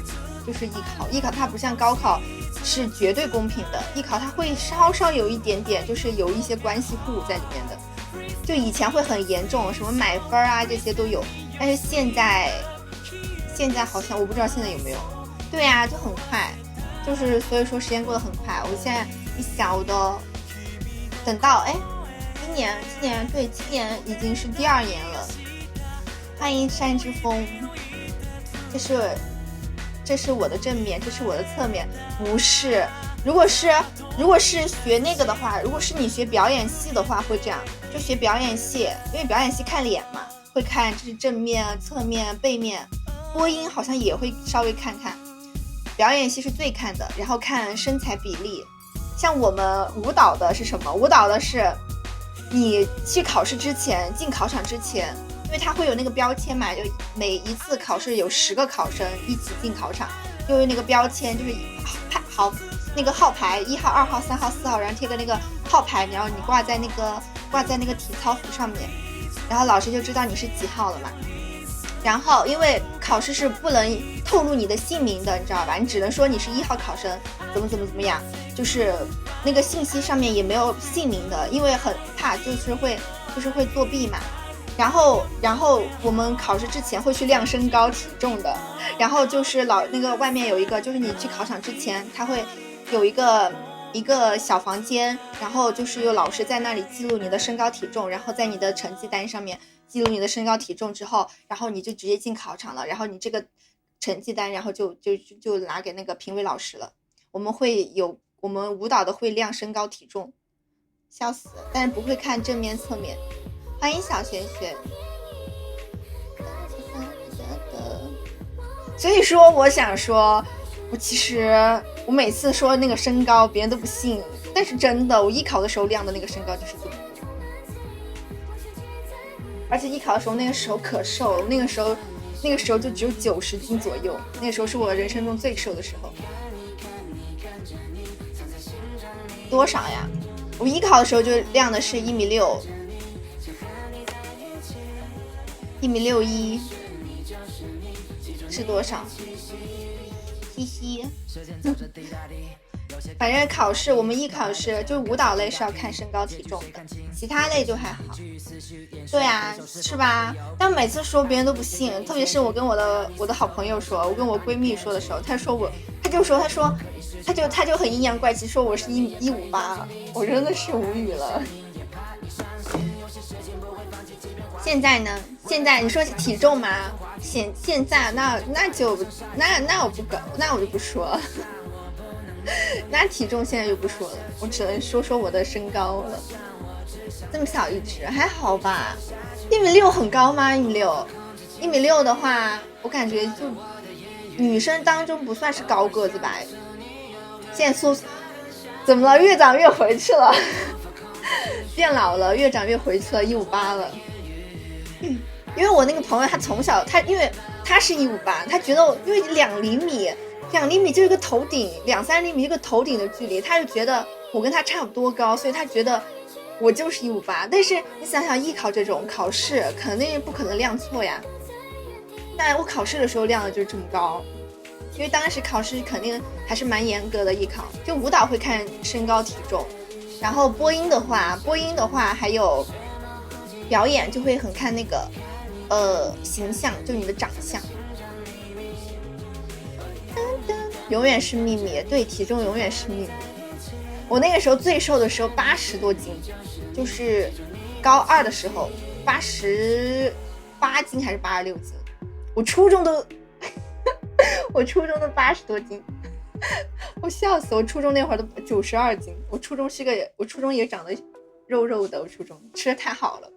就是艺考它不像高考是绝对公平的，艺考它会稍稍有一点点，就是有一些关系户在里面的，就以前会很严重，什么买分啊这些都有，但是现在好像我不知道现在有没有，对啊，就很快。就是所以说时间过得很快，我现在一想我都等到今年对，今年已经是第2年了。欢迎山之风，这是我的正面，这是我的侧面，不是。如果是学那个的话，如果是你学表演系的话会这样，就学表演系，因为表演系看脸嘛，会看这是正面、侧面、背面，播音好像也会稍微看看。表演系是最看的，然后看身材比例。像我们舞蹈的是什么？舞蹈的是你去考试之前，进考场之前，因为它会有那个标签嘛，就每一次考试有10个考生一起进考场，就有那个标签，就是那个号牌1号、2号、3号、4号，然后贴个那个号牌，然后你挂在那个体操服上面，然后老师就知道你是几号了嘛。然后因为考试是不能透露你的姓名的，你知道吧？你只能说你是1号考生，怎么样，就是那个信息上面也没有姓名的，因为很怕就是会作弊嘛。然后我们考试之前会去量身高体重的，然后就是那个外面有一个，就是你去考场之前，他会有一个小房间，然后就是有老师在那里记录你的身高体重，然后在你的成绩单上面记录你的身高体重之后，然后你就直接进考场了，然后你这个成绩单然后就拿给那个评委老师了。我们舞蹈的会量身高体重，笑死，但是不会看正面侧面。欢迎小玄玄。所以说我想说，我每次说那个身高别人都不信，但是真的，我艺考的时候量的那个身高就是这么多，而且艺考的时候那个时候可瘦，那个时候就只有90斤左右，那个时候是我人生中最瘦的时候。多少呀？我艺考的时候就量的是1.6米，1.61米，是多少？嘻嘻。反正考试我们艺考试就是舞蹈类是要看身高体重的，其他类就还好。对啊，是吧？但每次说别人都不信，特别是我跟我的好朋友说，我跟我闺蜜说的时候，她就很阴阳怪气，说我是1.58米，我真的是无语了。谢现在呢？现在你说体重吗？现在那我不搞，那我就不说了。那体重现在就不说了，我只能说说我的身高了。这么小一只还好吧？1.6米很高吗？1.6米的话，我感觉就女生当中不算是高个子吧。现在说怎么了？越长越回去了，变老了，越长越回去了，158了。因为我那个朋友他从小因为他是158，他觉得因为2厘米就是个头顶，2-3厘米这个头顶的距离，他就觉得我跟他差不多高，所以他觉得我就是158。但是你想想艺考这种考试肯定不可能量错呀，但我考试的时候量的就是这么高，因为当时考试肯定还是蛮严格的艺考，就舞蹈会看身高体重，然后播音的话还有表演就会很看那个形象，就你的长相。永远是秘密，对，体重永远是秘密。我那个时候最瘦的时候80多斤，就是高2的时候88斤还是86斤，我初中都80多斤，我笑死，我初中那会儿都92斤，我初中也长得肉肉的，我初中吃的太好了，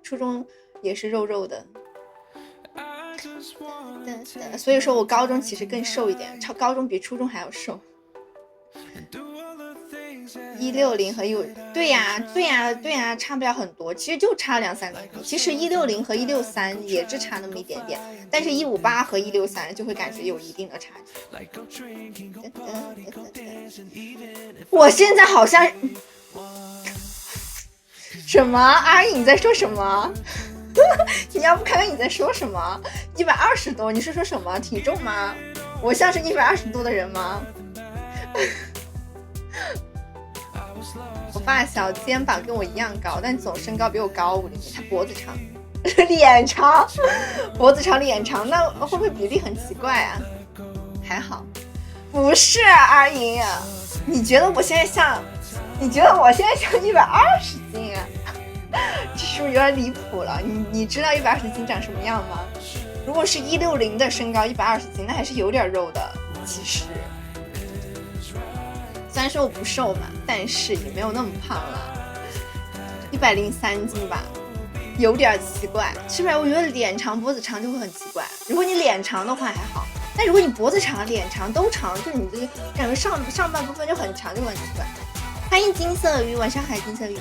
初中也是肉肉的。所以说我高中其实更瘦一点，高中比初中还要瘦。160和对呀，差不了很多，其实就差2-3厘米。其实160和163也只差那么一点点，但是158和163就会感觉有一定的差距。我现在好像什么？阿姨你在说什么？你要不看看你在说什么？120多，你是说什么体重吗？我像是120多的人吗？我发小肩膀跟我一样高，但总身高比我高5厘米，他脖子长，脸长，脖子长脸长，那会不会比例很奇怪啊？还好，不是阿莹，你觉得我现在像120斤啊？这是不是有点离谱了？你知道120斤长什么样吗？如果是160的身高120斤，那还是有点肉的。其实虽然说我不瘦嘛，但是也没有那么胖了，103斤吧，有点奇怪，是不是？我觉得脸长脖子长就会很奇怪。如果你脸长的话还好，但如果你脖子长脸长都长，就是你的感觉上半部分就很长，就很奇怪。欢迎金色鱼，晚上好，金色鱼。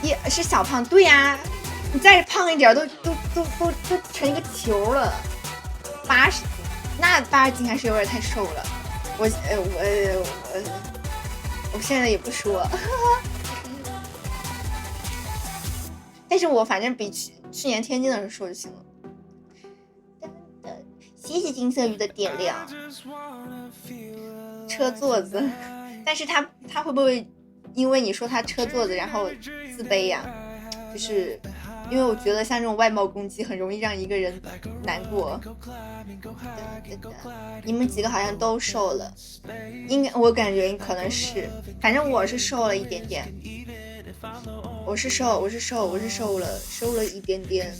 也是小胖，对呀，你再胖一点都成一个球了。80斤，那80斤还是有点太瘦了。我现在也不说，但是我反正比去年天津的时候瘦就行了。谢谢金色鱼的点亮。车座子，但是他会不会因为你说他车座子然后自卑呀？就是因为我觉得像这种外貌攻击很容易让一个人难过。你们几个好像都瘦了，应该我感觉可能是，反正我是瘦了一点点。我是瘦了一点点。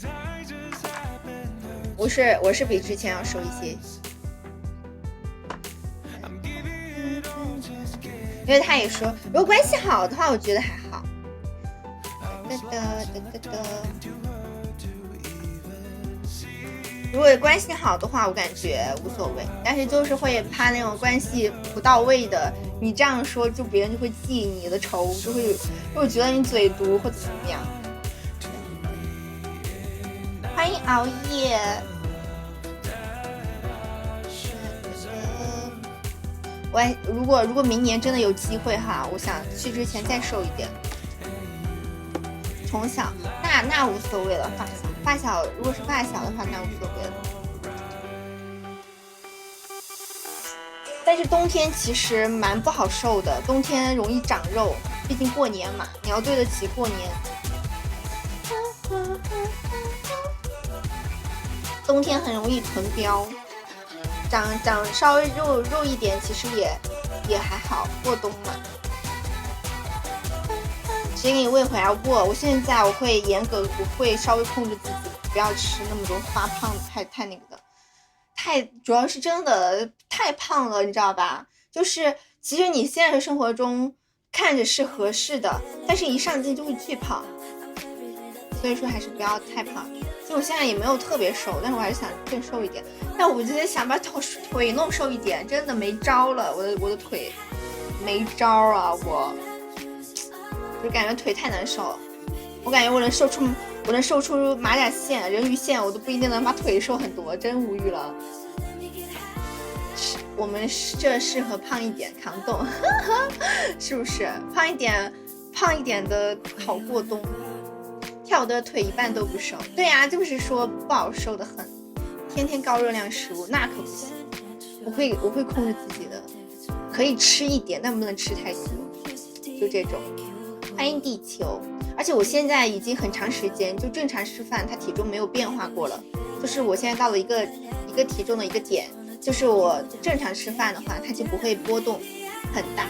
我是比之前要瘦一些。因为他也说，如果关系好的话，我觉得还好。如果关系好的话，我感觉无所谓，但是就是会怕那种关系不到位的，你这样说，就别人就会记你的仇，就会觉得你嘴毒或者怎么样。欢迎熬夜。如果明年真的有机会哈，我想去之前再瘦一点。从小那无所谓了，发小如果是发小的话那无所谓了。但是冬天其实蛮不好受的，冬天容易长肉，毕竟过年嘛，你要对得起过年。冬天很容易臀膘。长稍微肉一点，其实也还好，过冬嘛。直接给你喂回来。我现在我会严格，我会稍微控制自己，不要吃那么多发胖太那个的，主要是真的太胖了，你知道吧？就是其实你现实生活中看着是合适的，但是一上镜就会巨胖，所以说还是不要太胖。就我现在也没有特别瘦，但是我还是想更瘦一点。但我就在想把腿弄瘦一点，真的没招了，我的腿没招啊，我就感觉腿太难受了。我感觉我能瘦出马甲线、人鱼线，我都不一定能把腿瘦很多，真无语了。我们这适合胖一点扛冻，是不是？胖一点的好过冬。跳的腿一半都不瘦，对呀，就是说不好瘦的很。天天高热量食物那可不行，我会控制自己的，可以吃一点，但不能吃太多，就这种。欢迎地球。而且我现在已经很长时间就正常吃饭，它体重没有变化过了，就是我现在到了一个体重的一个点，就是我正常吃饭的话，它就不会波动很大，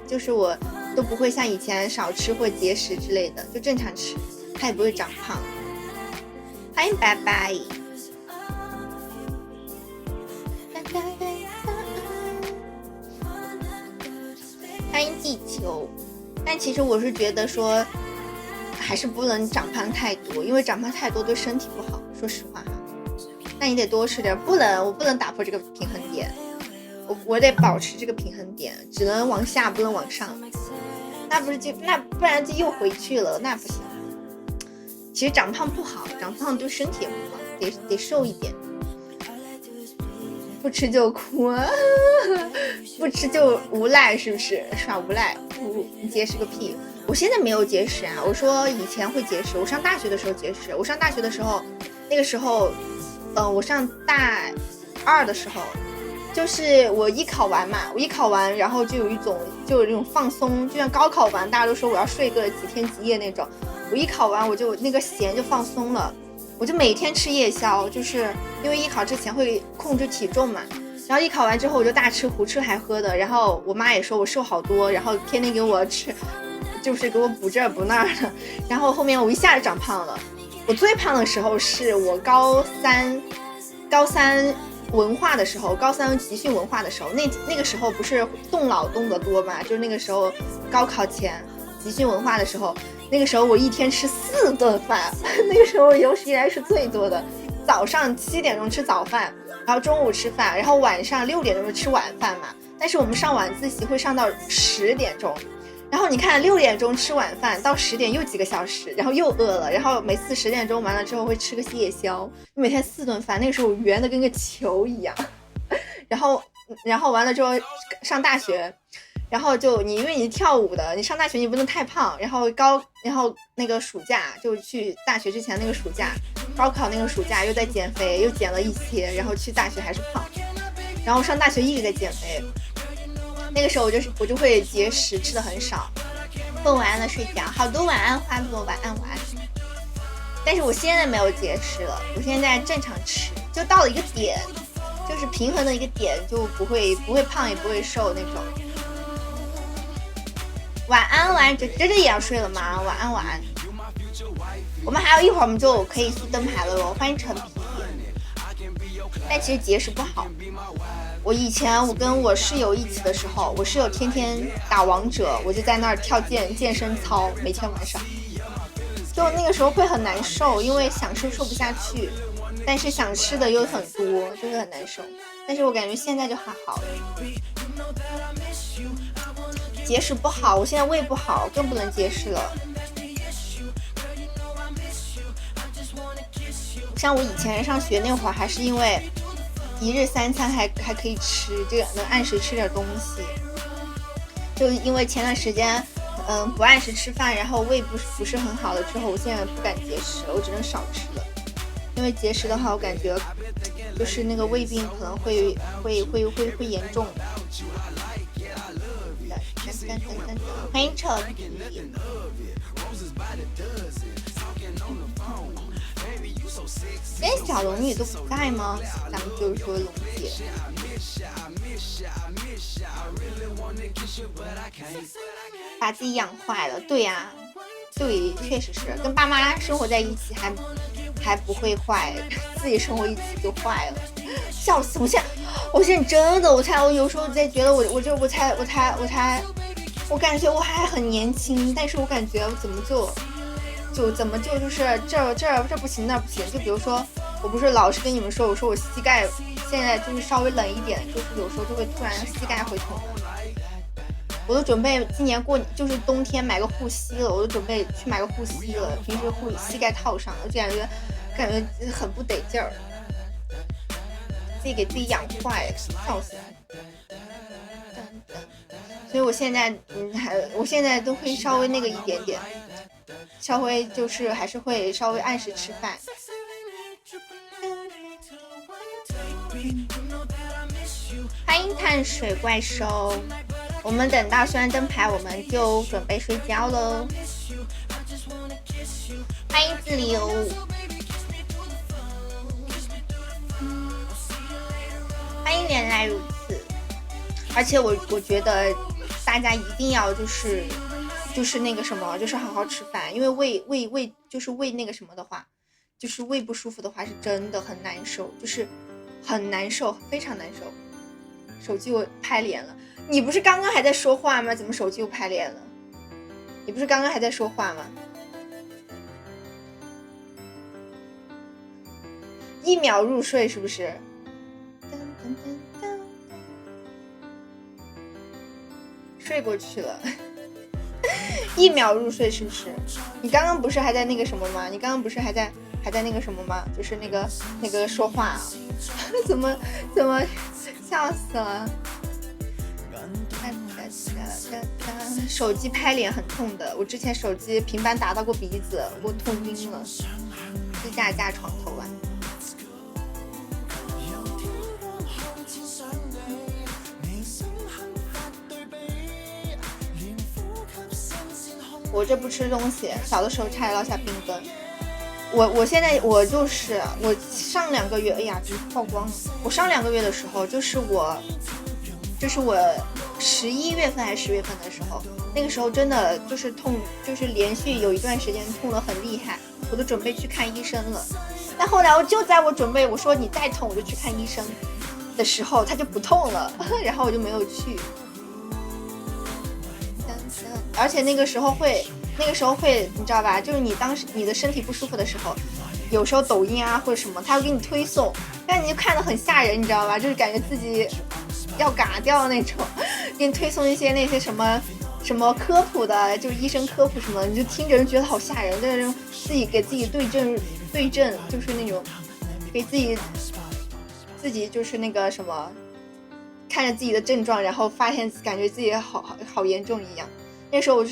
就是我都不会像以前少吃或节食之类的，就正常吃，它也不会长胖。欢迎拜拜。欢迎地球。但其实我是觉得说还是不能长胖太多，因为长胖太多对身体不好，说实话哈。那你得多吃点，我不能打破这个平衡点，我得保持这个平衡点，只能往下不能往上，不然就又回去了，那不行。其实长胖不好，长胖对身体也不好，得瘦一点。不吃就哭，不吃就无赖，是不是耍无赖？你节食个屁！我现在没有节食啊，我说以前会节食，我上大学的时候节食。我上大学的时候，那个时候，我上大2的时候，就是我一考完嘛，然后就有那种放松，就像高考完大家都说我要睡个几天几夜那种，我一考完我就那个弦就放松了。我就每天吃夜宵，就是因为艺考之前会控制体重嘛，然后艺考完之后我就大吃胡吃海喝的，然后我妈也说我瘦好多，然后天天给我吃，就是给我补这补那的，然后后面我一下就长胖了。我最胖的时候是我高三文化的时候，高3集训文化的时候，那个时候不是动脑动得多嘛，就是那个时候高考前集训文化的时候，那个时候我一天吃4顿饭，那个时候有史以来是最多的。早上7点钟吃早饭，然后中午吃饭，然后晚上6点钟吃晚饭嘛。但是我们上晚自习会上到10点钟，然后你看6点钟吃晚饭到10点又几个小时，然后又饿了，然后每次10点钟完了之后会吃个夜宵，每天4顿饭。那个时候我圆的跟个球一样。然后完了之后上大学。然后就因为你跳舞的，你上大学你不能太胖，然后那个暑假就去大学之前那个暑假，高考那个暑假又在减肥，又减了一些，然后去大学还是胖，然后上大学一直在减肥。那个时候我就会节食，吃的很少，问晚安了睡觉，好多晚安花朵，晚安。但是我现在没有节食了，我现在正常吃，就到了一个点，就是平衡的一个点，就不会胖也不会瘦那种。晚安，这也要睡了吗？晚安。我们还有一会儿，我们就可以去灯牌了哟。欢迎陈皮。但其实节食不好。我以前我跟我室友一起的时候，我室友天天打王者，我就在那儿跳健身操，每天晚上。就那个时候会很难受，因为想瘦不下去，但是想吃的又很多，就会很难受。但是我感觉现在就还好了。节食不好，我现在胃不好，更不能节食了。像我以前上学那会儿，还是因为1日3餐还可以吃，这个能按时吃点东西。就因为前段时间，不按时吃饭，然后胃不是很好了之后，我现在不敢节食，我只能少吃了。因为节食的话，我感觉就是那个胃病可能会严重的。欢迎扯皮。今天小龙女都不在吗？咱们就是说龙姐。把自己养坏了，对呀，对，确实是跟爸妈生活在一起还不会坏，自己生活一起就坏了，笑死！我现在真的，我有时候在觉得我感觉我还很年轻，但是我感觉我怎么就是这不行那不行，就比如说我不是老是跟你们说，我说我膝盖现在就是稍微冷一点，就是有时候就会突然膝盖会痛。我都准备今年就是冬天买个护膝了，我都准备去买个护膝了，平时膝盖套上了，就感觉很不得劲儿，自己给自己养坏了，笑死！所以我现在都会稍微那个一点点，稍微就是还是会稍微按时吃饭。欢迎碳水怪兽，我们等到虽然灯牌，我们就准备睡觉喽。欢迎自流，欢迎原来如此。而且我觉得大家一定要就是那个什么，就是好好吃饭，因为胃就是胃那个什么的话，就是胃不舒服的话是真的很难受，就是很难受，非常难受。手机我拍脸了，你不是刚刚还在说话吗？怎么手机又拍脸了？你不是刚刚还在说话吗？1秒入睡是不是？睡过去了，1秒入睡是不是？你刚刚不是还在那个什么吗？你刚刚不是还在那个什么吗？就是那个说话、啊，怎么笑死了！手机拍脸很痛的，我之前手机平板打到过鼻子，我痛晕了。支架架床头啊！我这不吃东西，小的时候差点落下病根。我现在我上2个月，哎呀，曝光了。我上2个月的时候，就是我11月份还是10月份的时候，那个时候真的就是痛，就是连续有一段时间痛得很厉害，我都准备去看医生了。但后来就在我准备我说你再痛我就去看医生的时候，它就不痛了，然后我就没有去。而且那个时候会，你知道吧？就是你当时你的身体不舒服的时候，有时候抖音啊或者什么，他会给你推送，但你就看得很吓人，你知道吧？就是感觉自己要嘎掉那种，给你推送一些那些什么科普的，就是医生科普什么，你就听着人觉得好吓人，但是自己给自己对症，就是那种给自己就是那个什么，看着自己的症状，然后发现感觉自己好严重一样。那时候我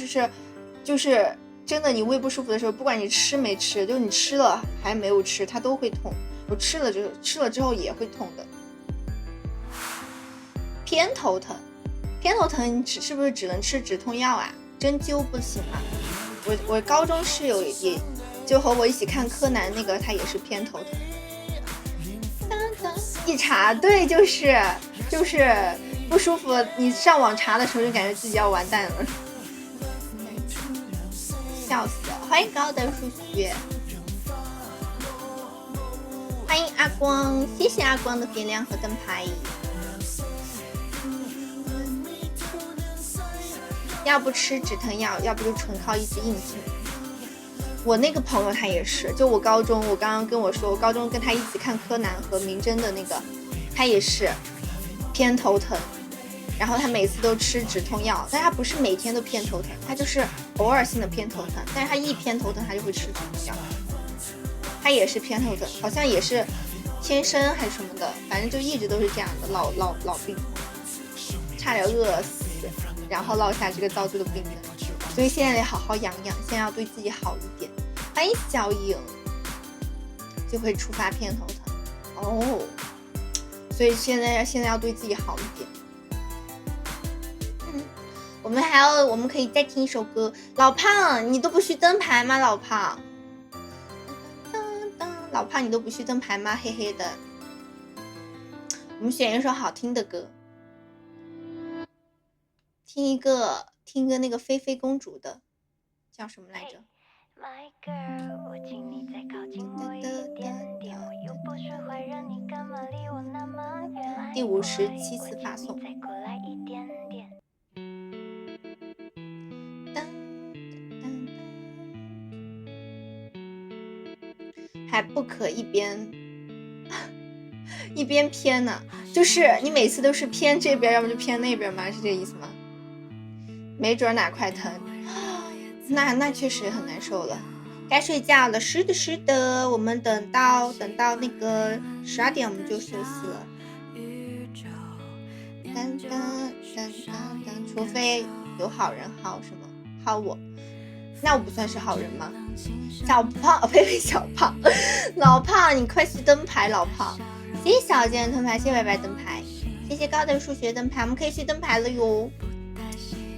就是真的，你胃不舒服的时候，不管你吃没吃，就是你吃了还没有吃，它都会痛。我吃了之后也会痛的。偏头疼是不是只能吃止痛药啊？针灸不行吗？我高中室友也就和我一起看柯南那个，他也是偏头疼。一查，对，就是不舒服，你上网查的时候就感觉自己要完蛋了，笑死了！欢迎高等数学，欢迎阿光，谢谢阿光的点亮和灯牌。要不吃止疼药，要不就纯靠意志硬劲。我那个朋友他也是，就我高中，我刚刚跟我说，我高中跟他一起看柯南和名侦的那个，他也是偏头疼，然后他每次都吃止痛药，但他不是每天都偏头疼，他就是偶尔性的偏头疼，但是他一偏头疼他就会吃止痛药。他也是偏头疼，好像也是天生还是什么的，反正就一直都是这样的老病，差点饿死，然后落下这个遭罪的病人。所以现在得好好养养，现在要对自己好一点。欢迎小影，就会触发偏头疼哦。所以现在要对自己好一点。我们可以再听一首歌。老胖，你都不续灯牌吗？老胖，你都不续灯牌吗？黑黑的。我们选一首好听的歌，听一个那个菲菲公主的，叫什么来着？第57次发送。还不可一边偏呢，就是你每次都是偏这边，要么就偏那边吗？是这意思吗？没准哪块疼，那确实很难受了。该睡觉了，是的，我们等到那个12点我们就休息了。除非有好人薅什么薅我，那我不算是好人吗？小胖，呸，小胖，老胖，你快去灯牌，老胖。谢谢小健灯牌，谢谢白白灯牌，谢谢高等数学灯牌，我们可以去灯牌了哟。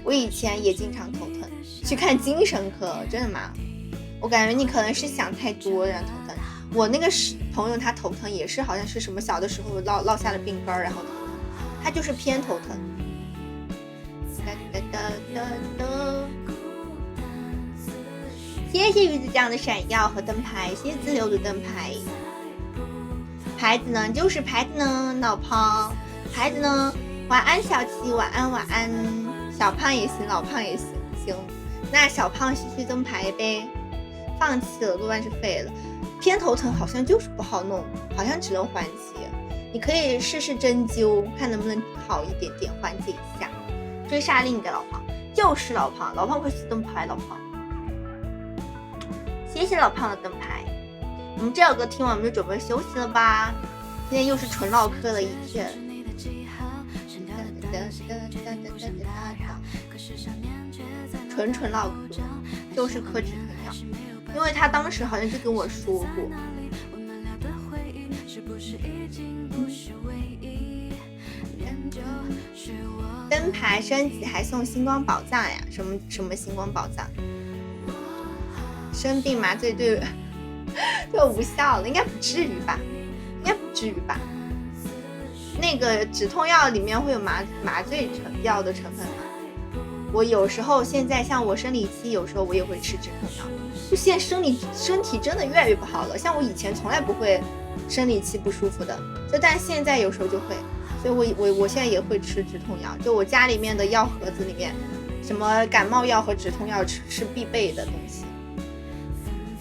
我以前也经常头疼，去看精神科，真的吗？我感觉你可能是想太多然后头疼。我那个朋友他头疼也是好像是什么小的时候落下了病根然后头疼，他就是偏头疼。谢谢鱼子酱的闪耀和灯牌，谢谢自由的灯牌。牌子呢就是牌子呢，老胖。牌子呢，晚安小七，晚安。小胖也行，老胖也行。那小胖去灯牌呗。放弃了，多半是废了。偏头疼好像就是不好弄，好像只能缓解。你可以试试针灸，看能不能好一点点，缓解一下。追杀另一个老胖，就是老胖快去灯牌，老胖。谢谢老胖的灯牌。我们这首歌听完我们就准备休息了吧。今天又是纯唠嗑的一天。纯唠嗑，就是嗑止疼药，因为他当时好像就跟我说过。灯牌升级还送星光宝藏呀？什么星光宝藏？生病麻醉对就无效了，应该不至于吧？那个止痛药里面会有麻醉药的成分吗？我有时候现在像我生理期，有时候我也会吃止痛药。就现在身体真的越来越不好了，像我以前从来不会生理期不舒服的，但现在有时候就会，所以我现在也会吃止痛药。就我家里面的药盒子里面，什么感冒药和止痛药是必备的东西。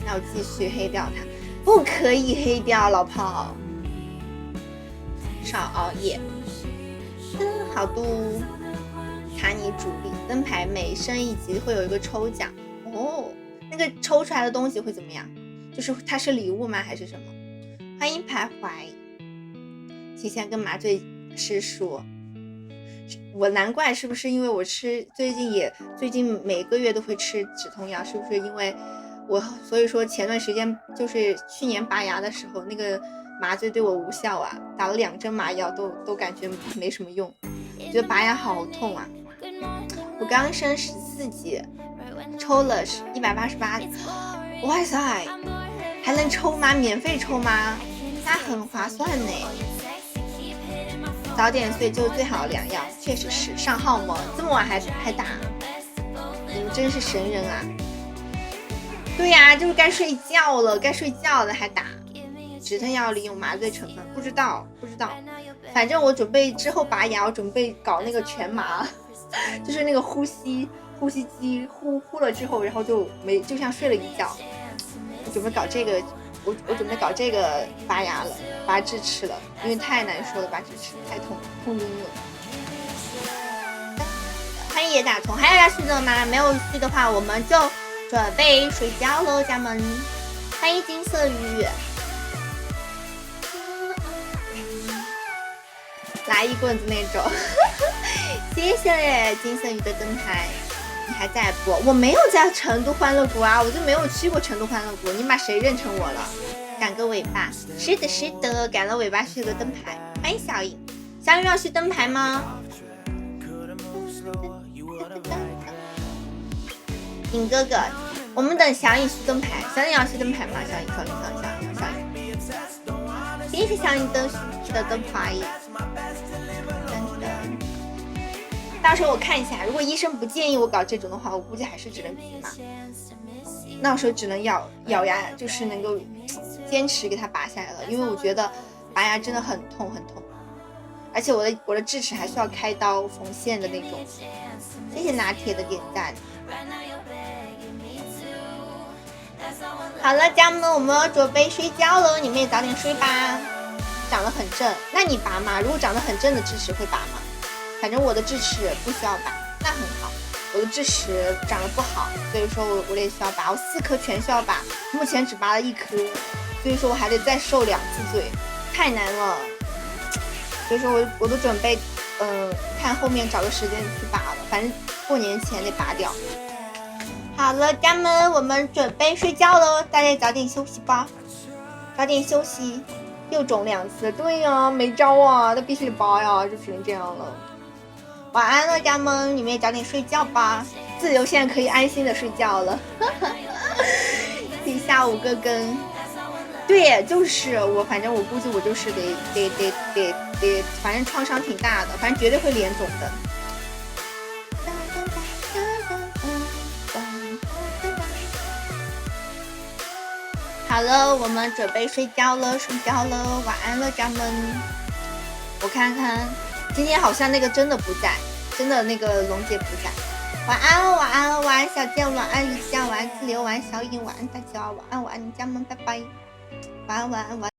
那我继续黑掉它，不可以黑掉老炮，少熬夜。好度卡你主力灯牌每升一级会有一个抽奖哦，那个抽出来的东西会怎么样？就是它是礼物吗？还是什么？欢迎徘徊。提前跟麻醉师说，我难怪是不是因为我吃最近每个月都会吃止痛药，是不是因为我所以说前段时间就是去年拔牙的时候那个麻醉对我无效啊，打了2针麻药都感觉没什么用，觉得拔牙好痛啊。我刚升14级，抽了188，哇塞，还能抽吗？免费抽吗？那很划算呢。早点睡就最好良药，确实是。上号吗？这么晚还打，你们真是神人啊！对呀，就是该睡觉了还打。止疼药里有麻醉成分，不知道，反正我准备之后拔牙，我准备搞那个全麻，就是那个呼吸机呼了之后，然后就像睡了一觉。我准备搞这个，我准备搞这个拔牙了，拔智齿了，因为太难受了，拔智齿太痛晕了。欢迎野打虫，还要续的吗？没有续的话，我们就准备睡觉喽，家们。欢迎金色鱼。来一棍子那种谢谢金色鱼的灯牌。你还在不？我没有在成都欢乐谷啊，我就没有去过成都欢乐谷，你把谁认成我了？赶个尾巴，是的，赶了尾巴是个灯牌。欢迎小颖，小颖要去灯牌吗？颖哥哥，我们等小颖去灯牌。小颖要去灯牌吗？小颖，谢谢小颖的灯牌。到时候我看一下，如果医生不建议我搞这种的话，我估计还是只能皮嘛。那时候只能咬牙，就是能够坚持给它拔下来了，因为我觉得拔牙真的很痛很痛，而且我的智齿还需要开刀缝线的那种。谢谢拿铁的点赞。好了，家人们，我们要准备睡觉了，你们也早点睡吧。长得很正，那你拔吗？如果长得很正的智齿会拔吗？反正我的智齿不需要拔，那很好。我的智齿长得不好，所以说我也需要拔，我4颗全需要拔，目前只拔了1颗，所以说我还得再受2次罪，太难了。所以说我都准备，看后面找个时间去拔了，反正过年前得拔掉。好了，家人们，我们准备睡觉了，大家早点休息吧，早点休息。又肿2次，对呀，没招啊，那必须得拔呀，就只能这样了。晚安了，家人们，你们也早点睡觉吧。自由现在可以安心的睡觉了。下午个更，对，就是我，反正我估计我就是得，反正创伤挺大的，反正绝对会脸肿的。好了，我们准备睡觉了，晚安了，家人们。我看看，今天好像那个真的不在，真的那个龙姐不在。晚安，小健，晚安李佳，晚安自流，晚安小影，晚安大家，晚安，你家人们，拜拜，晚安。